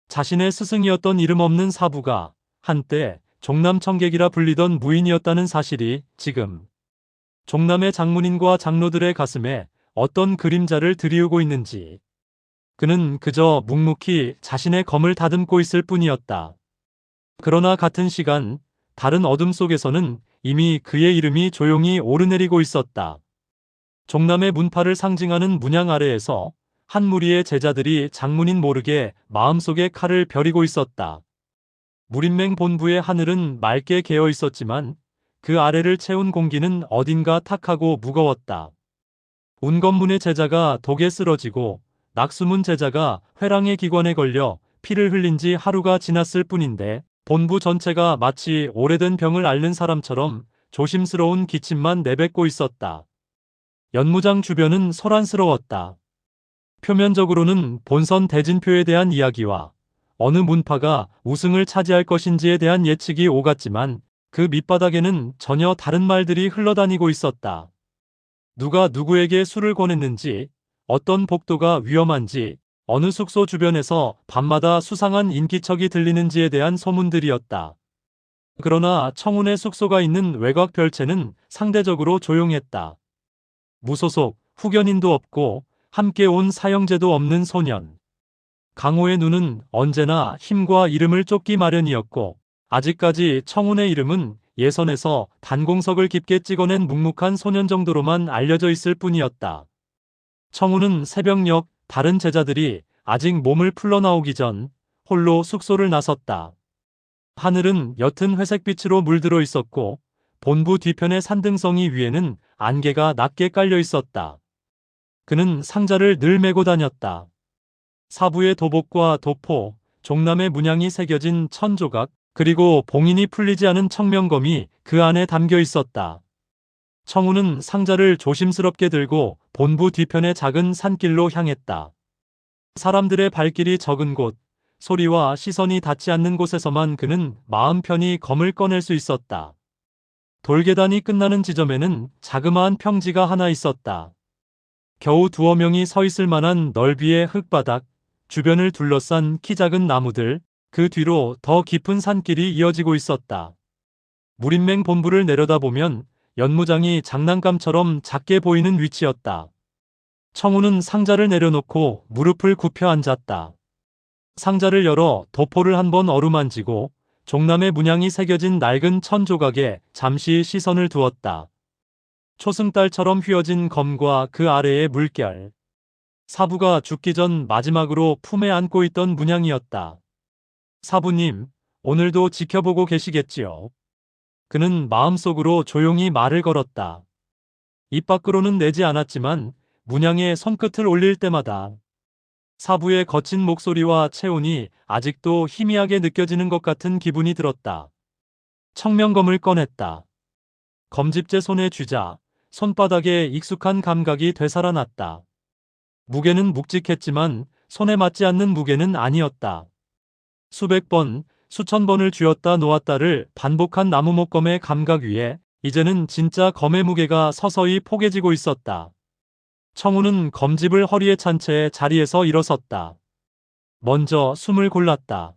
자신의 스승이었던 이름 없는 사부가 한때 종남 청객이라 불리던 무인이었다는 사실이 지금 종남의 장문인과 장로들의 가슴에 어떤 그림자를 들이우고 있는지. 그는 그저 묵묵히 자신의 검을 다듬고 있을 뿐이었다. 그러나 같은 시간 다른 어둠 속에서는 이미 그의 이름이 조용히 오르내리고 있었다. 종남의 문파를 상징하는 문양 아래에서 한 무리의 제자들이 장문인 모르게 마음속에 칼을 벼리고 있었다. 무림맹 본부의 하늘은 맑게 개어 있었지만 그 아래를 채운 공기는 어딘가 탁하고 무거웠다. 운검문의 제자가 독에 쓰러지고 낙수문 제자가 회랑의 기관에 걸려 피를 흘린 지 하루가 지났을 뿐인데 본부 전체가 마치 오래된 병을 앓는 사람처럼 조심스러운 기침만 내뱉고 있었다. 연무장 주변은 소란스러웠다. 표면적으로는 본선 대진표에 대한 이야기와 어느 문파가 우승을 차지할 것인지에 대한 예측이 오갔지만 그 밑바닥에는 전혀 다른 말들이 흘러다니고 있었다. 누가 누구에게 술을 권했는지, 어떤 복도가 위험한지, 어느 숙소 주변에서 밤마다 수상한 인기척이 들리는지에 대한 소문들이었다. 그러나 청운의 숙소가 있는 외곽 별채는 상대적으로 조용했다. 무소속, 후견인도 없고 함께 온 사형제도 없는 소년. 강호의 눈은 언제나 힘과 이름을 쫓기 마련이었고 아직까지 청운의 이름은 예선에서 단공석을 깊게 찍어낸 묵묵한 소년 정도로만 알려져 있을 뿐이었다. 청운은 새벽녘 다른 제자들이 아직 몸을 풀러나오기 전 홀로 숙소를 나섰다. 하늘은 옅은 회색빛으로 물들어 있었고 본부 뒤편의 산등성이 위에는 안개가 낮게 깔려 있었다. 그는 상자를 늘 메고 다녔다. 사부의 도복과 도포, 종남의 문양이 새겨진 천조각, 그리고 봉인이 풀리지 않은 청명검이 그 안에 담겨 있었다. 청우는 상자를 조심스럽게 들고 본부 뒤편의 작은 산길로 향했다. 사람들의 발길이 적은 곳, 소리와 시선이 닿지 않는 곳에서만 그는 마음 편히 검을 꺼낼 수 있었다. 돌계단이 끝나는 지점에는 자그마한 평지가 하나 있었다. 겨우 두어 명이 서 있을 만한 넓이의 흙바닥, 주변을 둘러싼 키 작은 나무들, 그 뒤로 더 깊은 산길이 이어지고 있었다. 무림맹 본부를 내려다보면 연무장이 장난감처럼 작게 보이는 위치였다. 청우는 상자를 내려놓고 무릎을 굽혀 앉았다. 상자를 열어 도포를 한번 어루만지고 종남의 문양이 새겨진 낡은 천조각에 잠시 시선을 두었다. 초승달처럼 휘어진 검과 그 아래의 물결. 사부가 죽기 전 마지막으로 품에 안고 있던 문양이었다. 사부님, 오늘도 지켜보고 계시겠지요? 그는 마음속으로 조용히 말을 걸었다. 입 밖으로는 내지 않았지만 문양에 손끝을 올릴 때마다 사부의 거친 목소리와 체온이 아직도 희미하게 느껴지는 것 같은 기분이 들었다. 청명검을 꺼냈다. 검집제 손에 쥐자 손바닥에 익숙한 감각이 되살아났다. 무게는 묵직했지만 손에 맞지 않는 무게는 아니었다. 수백 번, 수천 번을 쥐었다 놓았다를 반복한 나무목검의 감각 위에 이제는 진짜 검의 무게가 서서히 포개지고 있었다. 청우는 검집을 허리에 찬 채 자리에서 일어섰다. 먼저 숨을 골랐다.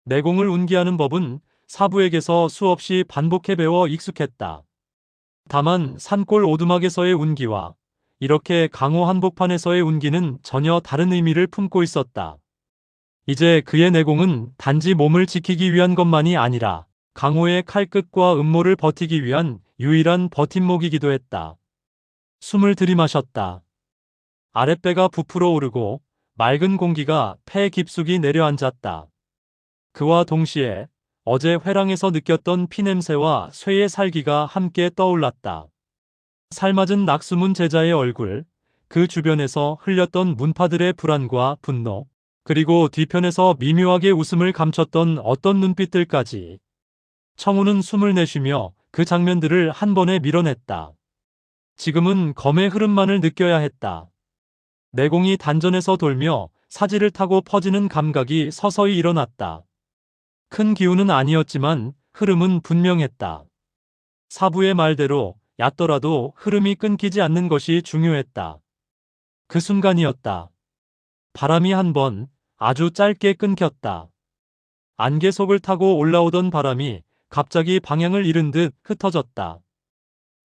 내공을 운기하는 법은 사부에게서 수없이 반복해 배워 익숙했다. 다만 산골 오두막에서의 운기와 이렇게 강호 한복판에서의 운기는 전혀 다른 의미를 품고 있었다. 이제 그의 내공은 단지 몸을 지키기 위한 것만이 아니라 강호의 칼끝과 음모를 버티기 위한 유일한 버팀목이기도 했다. 숨을 들이마셨다. 아랫배가 부풀어 오르고 맑은 공기가 폐 깊숙이 내려앉았다. 그와 동시에 어제 회랑에서 느꼈던 피냄새와 쇠의 살기가 함께 떠올랐다. 살맞은 낙수문 제자의 얼굴, 그 주변에서 흘렸던 문파들의 불안과 분노, 그리고 뒤편에서 미묘하게 웃음을 감췄던 어떤 눈빛들까지. 청우는 숨을 내쉬며 그 장면들을 한 번에 밀어냈다. 지금은 검의 흐름만을 느껴야 했다. 내공이 단전에서 돌며 사지를 타고 퍼지는 감각이 서서히 일어났다. 큰 기운은 아니었지만 흐름은 분명했다. 사부의 말대로 얕더라도 흐름이 끊기지 않는 것이 중요했다. 그 순간이었다. 바람이 한 번 아주 짧게 끊겼다. 안개 속을 타고 올라오던 바람이 갑자기 방향을 잃은 듯 흩어졌다.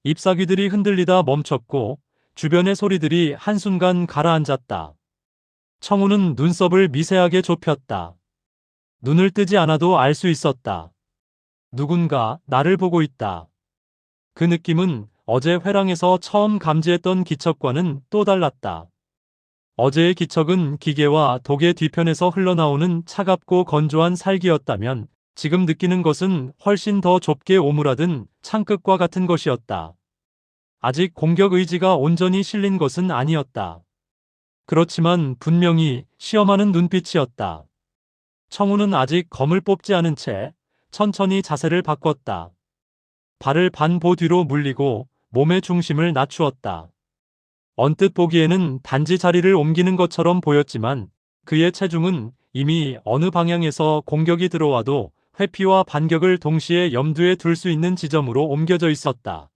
잎사귀들이 흔들리다 멈췄고 주변의 소리들이 한순간 가라앉았다. 청우는 눈썹을 미세하게 좁혔다. 눈을 뜨지 않아도 알 수 있었다. 누군가 나를 보고 있다. 그 느낌은 어제 회랑에서 처음 감지했던 기척과는 또 달랐다. 어제의 기척은 기계와 독의 뒤편에서 흘러나오는 차갑고 건조한 살기였다면 지금 느끼는 것은 훨씬 더 좁게 오므라든 창끝과 같은 것이었다. 아직 공격 의지가 온전히 실린 것은 아니었다. 그렇지만 분명히 시험하는 눈빛이었다. 청우는 아직 검을 뽑지 않은 채 천천히 자세를 바꿨다. 발을 반보 뒤로 물리고 몸의 중심을 낮추었다. 언뜻 보기에는 단지 자리를 옮기는 것처럼 보였지만 그의 체중은 이미 어느 방향에서 공격이 들어와도 회피와 반격을 동시에 염두에 둘 수 있는 지점으로 옮겨져 있었다.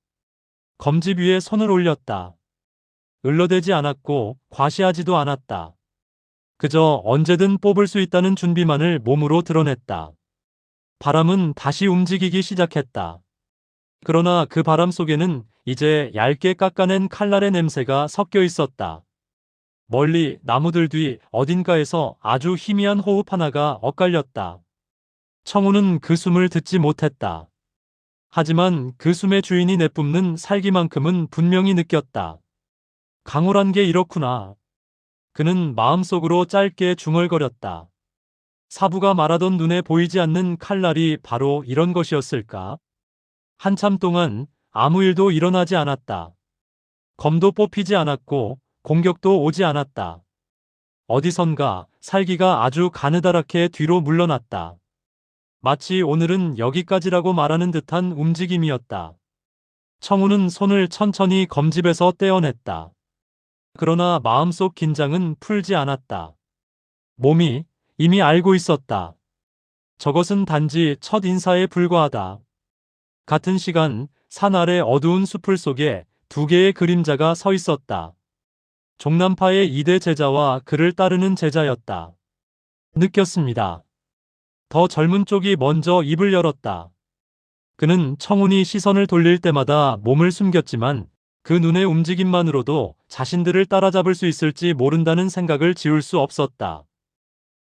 검집 위에 손을 올렸다. 을러대지 않았고 과시하지도 않았다. 그저 언제든 뽑을 수 있다는 준비만을 몸으로 드러냈다. 바람은 다시 움직이기 시작했다. 그러나 그 바람 속에는 이제 얇게 깎아낸 칼날의 냄새가 섞여 있었다. 멀리 나무들 뒤 어딘가에서 아주 희미한 호흡 하나가 엇갈렸다. 청우는 그 숨을 듣지 못했다. 하지만 그 숨의 주인이 내뿜는 살기만큼은 분명히 느꼈다. 강호란 게 이렇구나. 그는 마음속으로 짧게 중얼거렸다. 사부가 말하던 눈에 보이지 않는 칼날이 바로 이런 것이었을까? 한참 동안 아무 일도 일어나지 않았다. 검도 뽑히지 않았고 공격도 오지 않았다. 어디선가 살기가 아주 가느다랗게 뒤로 물러났다. 마치 오늘은 여기까지라고 말하는 듯한 움직임이었다. 청우는 손을 천천히 검집에서 떼어냈다. 그러나 마음속 긴장은 풀지 않았다. 몸이 이미 알고 있었다. 저것은 단지 첫 인사에 불과하다. 같은 시간 산 아래 어두운 숲을 속에 두 개의 그림자가 서 있었다. 종남파의 2대 제자와 그를 따르는 제자였다. 느꼈습니다. 더 젊은 쪽이 먼저 입을 열었다. 그는 청운이 시선을 돌릴 때마다 몸을 숨겼지만 그 눈의 움직임만으로도 자신들을 따라잡을 수 있을지 모른다는 생각을 지울 수 없었다.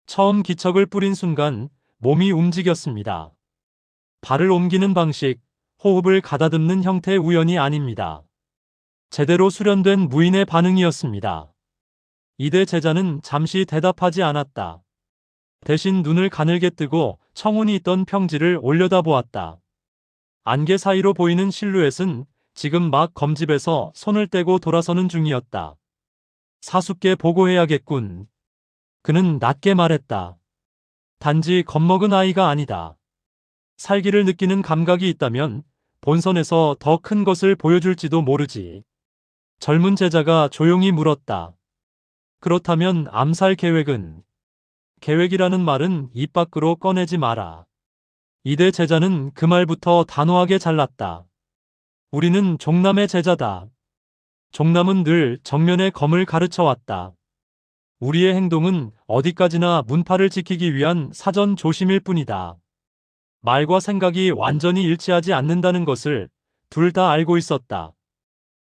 처음 기척을 뿌린 순간 몸이 움직였습니다. 발을 옮기는 방식, 호흡을 가다듬는 형태의 우연이 아닙니다. 제대로 수련된 무인의 반응이었습니다. 이대 제자는 잠시 대답하지 않았다. 대신 눈을 가늘게 뜨고 청운이 있던 평지를 올려다보았다. 안개 사이로 보이는 실루엣은 지금 막 검집에서 손을 떼고 돌아서는 중이었다. 사숙께 보고해야겠군. 그는 낮게 말했다. 단지 겁먹은 아이가 아니다. 살기를 느끼는 감각이 있다면 본선에서 더 큰 것을 보여줄지도 모르지. 젊은 제자가 조용히 물었다. 그렇다면 암살 계획은? 계획이라는 말은 입 밖으로 꺼내지 마라. 이대 제자는 그 말부터 단호하게 잘랐다. 우리는 종남의 제자다. 종남은 늘 정면의 검을 가르쳐왔다. 우리의 행동은 어디까지나 문파를 지키기 위한 사전 조심일 뿐이다. 말과 생각이 완전히 일치하지 않는다는 것을 둘 다 알고 있었다.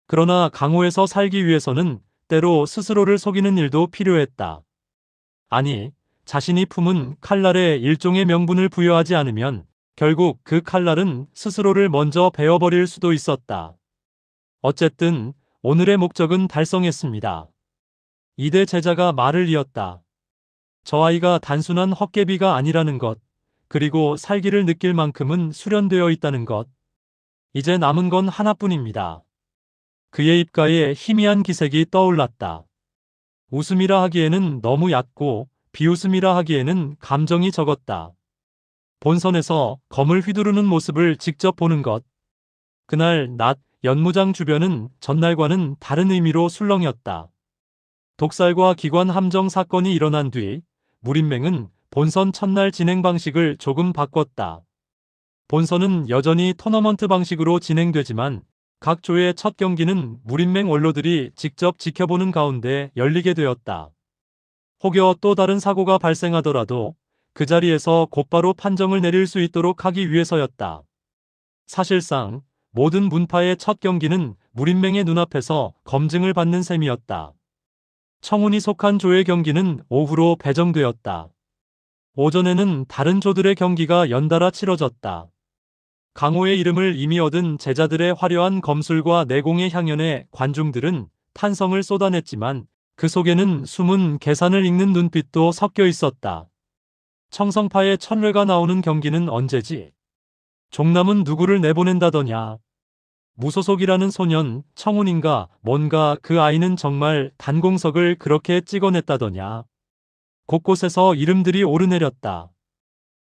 그러나 강호에서 살기 위해서는 때로 스스로를 속이는 일도 필요했다. 아니, 자신이 품은 칼날에 일종의 명분을 부여하지 않으면 결국 그 칼날은 스스로를 먼저 베어버릴 수도 있었다. 어쨌든 오늘의 목적은 달성했습니다. 이대 제자가 말을 이었다. 저 아이가 단순한 헛개비가 아니라는 것, 그리고 살기를 느낄 만큼은 수련되어 있다는 것. 이제 남은 건 하나뿐입니다. 그의 입가에 희미한 기색이 떠올랐다. 웃음이라 하기에는 너무 얕고 비웃음이라 하기에는 감정이 적었다. 본선에서 검을 휘두르는 모습을 직접 보는 것. 그날 낮 연무장 주변은 전날과는 다른 의미로 술렁였다. 독살과 기관 함정 사건이 일어난 뒤 무린맹은 본선 첫날 진행 방식을 조금 바꿨다. 본선은 여전히 토너먼트 방식으로 진행되지만 각 조의 첫 경기는 무린맹 원로들이 직접 지켜보는 가운데 열리게 되었다. 혹여 또 다른 사고가 발생하더라도 그 자리에서 곧바로 판정을 내릴 수 있도록 하기 위해서였다. 사실상 모든 문파의 첫 경기는 무린맹의 눈앞에서 검증을 받는 셈이었다. 청운이 속한 조의 경기는 오후로 배정되었다. 오전에는 다른 조들의 경기가 연달아 치러졌다. 강호의 이름을 이미 얻은 제자들의 화려한 검술과 내공의 향연에 관중들은 탄성을 쏟아냈지만 그 속에는 숨은 계산을 읽는 눈빛도 섞여 있었다. 청성파의 천뢰가 나오는 경기는 언제지? 종남은 누구를 내보낸다더냐? 무소속이라는 소년 청운인가 뭔가 그 아이는 정말 단공석을 그렇게 찍어냈다더냐? 곳곳에서 이름들이 오르내렸다.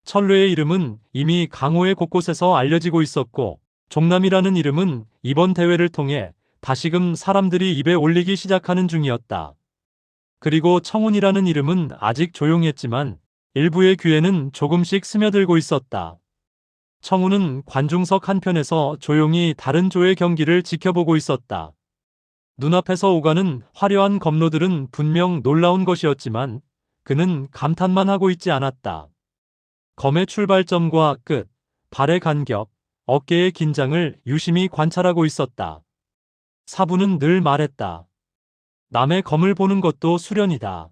천뢰의 이름은 이미 강호의 곳곳에서 알려지고 있었고 종남이라는 이름은 이번 대회를 통해 다시금 사람들이 입에 올리기 시작하는 중이었다. 그리고 청운이라는 이름은 아직 조용했지만 일부의 귀에는 조금씩 스며들고 있었다. 청운은 관중석 한편에서 조용히 다른 조의 경기를 지켜보고 있었다. 눈앞에서 오가는 화려한 검로들은 분명 놀라운 것이었지만 그는 감탄만 하고 있지 않았다. 검의 출발점과 끝, 발의 간격, 어깨의 긴장을 유심히 관찰하고 있었다. 사부는 늘 말했다. 남의 검을 보는 것도 수련이다.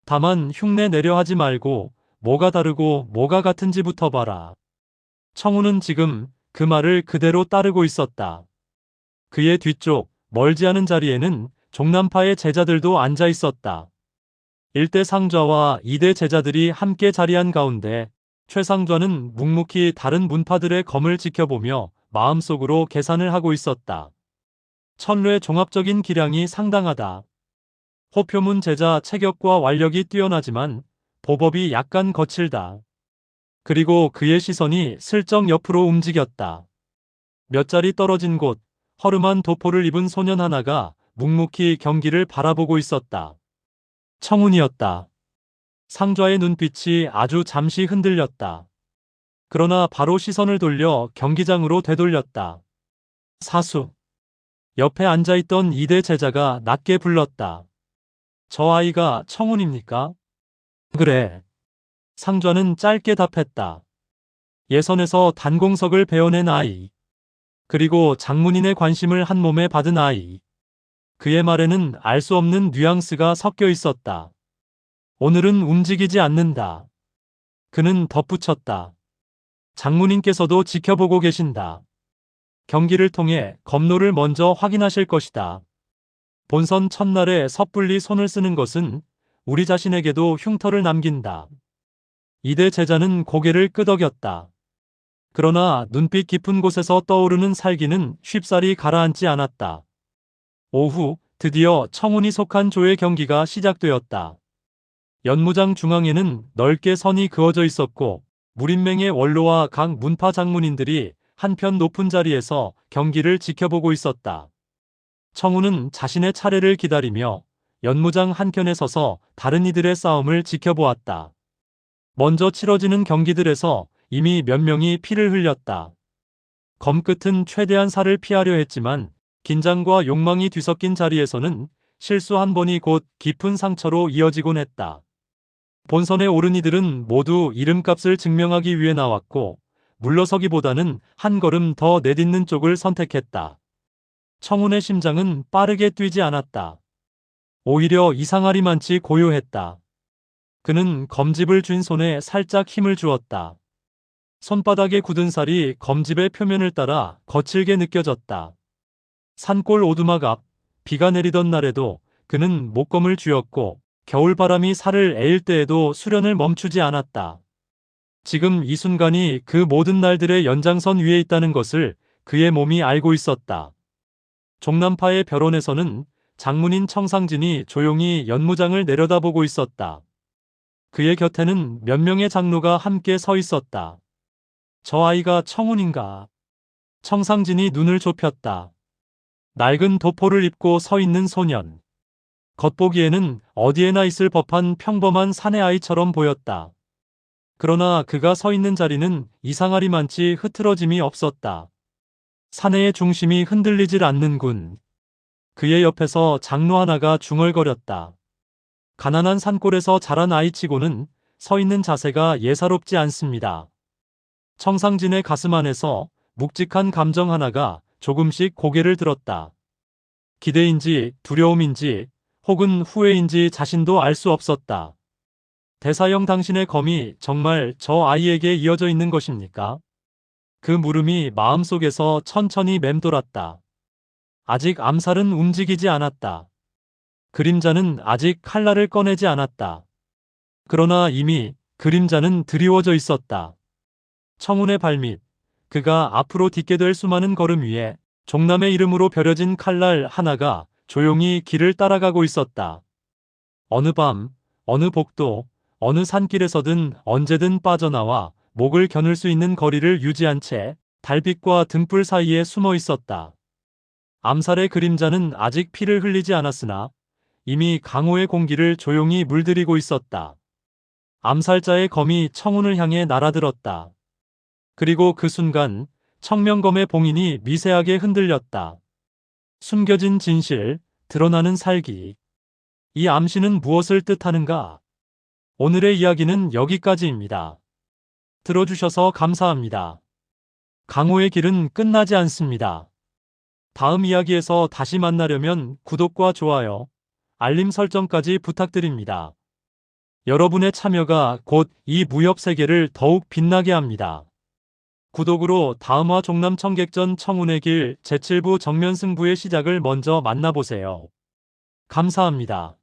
다만 흉내 내려 하지 말고 뭐가 다르고 뭐가 같은지부터 봐라. 청우는 지금 그 말을 그대로 따르고 있었다. 그의 뒤쪽 멀지 않은 자리에는 종남파의 제자들도 앉아 있었다. 1대 상좌와 2대 제자들이 함께 자리한 가운데 최상좌는 묵묵히 다른 문파들의 검을 지켜보며 마음속으로 계산을 하고 있었다. 천뢰 종합적인 기량이 상당하다. 호표문 제자 체격과 완력이 뛰어나지만 보법이 약간 거칠다. 그리고 그의 시선이 슬쩍 옆으로 움직였다. 몇 자리 떨어진 곳 허름한 도포를 입은 소년 하나가 묵묵히 경기를 바라보고 있었다. 청운이었다. 상좌의 눈빛이 아주 잠시 흔들렸다. 그러나 바로 시선을 돌려 경기장으로 되돌렸다. 사수. 옆에 앉아있던 2대 제자가 낮게 불렀다. 저 아이가 청운입니까? 그래. 상좌는 짧게 답했다. 예선에서 단공석을 베어낸 아이. 그리고 장문인의 관심을 한 몸에 받은 아이. 그의 말에는 알 수 없는 뉘앙스가 섞여 있었다. 오늘은 움직이지 않는다. 그는 덧붙였다. 장문인께서도 지켜보고 계신다. 경기를 통해 검로를 먼저 확인하실 것이다. 본선 첫날에 섣불리 손을 쓰는 것은 우리 자신에게도 흉터를 남긴다. 2대 제자는 고개를 끄덕였다. 그러나 눈빛 깊은 곳에서 떠오르는 살기는 쉽사리 가라앉지 않았다. 오후 드디어 청운이 속한 조의 경기가 시작되었다. 연무장 중앙에는 넓게 선이 그어져 있었고 무린맹의 원로와 각 문파 장문인들이 한편 높은 자리에서 경기를 지켜보고 있었다. 청운은 자신의 차례를 기다리며 연무장 한켠에 서서 다른 이들의 싸움을 지켜보았다. 먼저 치러지는 경기들에서 이미 몇 명이 피를 흘렸다. 검끝은 최대한 살을 피하려 했지만 긴장과 욕망이 뒤섞인 자리에서는 실수 한 번이 곧 깊은 상처로 이어지곤 했다. 본선에 오른 이들은 모두 이름값을 증명하기 위해 나왔고 물러서기보다는 한 걸음 더 내딛는 쪽을 선택했다. 청운의 심장은 빠르게 뛰지 않았다. 오히려 이상하리만치 고요했다. 그는 검집을 쥔 손에 살짝 힘을 주었다. 손바닥에 굳은 살이 검집의 표면을 따라 거칠게 느껴졌다. 산골 오두막 앞 비가 내리던 날에도 그는 목검을 쥐었고 겨울바람이 살을 에일 때에도 수련을 멈추지 않았다. 지금 이 순간이 그 모든 날들의 연장선 위에 있다는 것을 그의 몸이 알고 있었다. 종남파의 벼론에서는 장문인 청상진이 조용히 연무장을 내려다보고 있었다. 그의 곁에는 몇 명의 장로가 함께 서 있었다. 저 아이가 청운인가? 청상진이 눈을 좁혔다. 낡은 도포를 입고 서 있는 소년. 겉보기에는 어디에나 있을 법한 평범한 사내 아이처럼 보였다. 그러나 그가 서 있는 자리는 이상하리만치 흐트러짐이 없었다. 사내의 중심이 흔들리질 않는군. 그의 옆에서 장로 하나가 중얼거렸다. 가난한 산골에서 자란 아이치고는 서 있는 자세가 예사롭지 않습니다. 청상진의 가슴 안에서 묵직한 감정 하나가 조금씩 고개를 들었다. 기대인지 두려움인지 혹은 후회인지 자신도 알 수 없었다. 대사형 당신의 검이 정말 저 아이에게 이어져 있는 것입니까? 그 물음이 마음속에서 천천히 맴돌았다. 아직 암살은 움직이지 않았다. 그림자는 아직 칼날을 꺼내지 않았다. 그러나 이미 그림자는 드리워져 있었다. 청운의 발밑, 그가 앞으로 딛게 될 수많은 걸음 위에 종남의 이름으로 벼려진 칼날 하나가 조용히 길을 따라가고 있었다. 어느 밤, 어느 복도, 어느 산길에서든 언제든 빠져나와 목을 겨눌 수 있는 거리를 유지한 채 달빛과 등불 사이에 숨어 있었다. 암살의 그림자는 아직 피를 흘리지 않았으나 이미 강호의 공기를 조용히 물들이고 있었다. 암살자의 검이 청운을 향해 날아들었다. 그리고 그 순간 청명검의 봉인이 미세하게 흔들렸다. 숨겨진 진실, 드러나는 살기. 이 암시는 무엇을 뜻하는가? 오늘의 이야기는 여기까지입니다. 들어주셔서 감사합니다. 강호의 길은 끝나지 않습니다. 다음 이야기에서 다시 만나려면 구독과 좋아요, 알림 설정까지 부탁드립니다. 여러분의 참여가 곧 이 무협 세계를 더욱 빛나게 합니다. 구독으로 다음화 종남 청객전 청운의 길 제7부 정면 승부의 시작을 먼저 만나보세요. 감사합니다.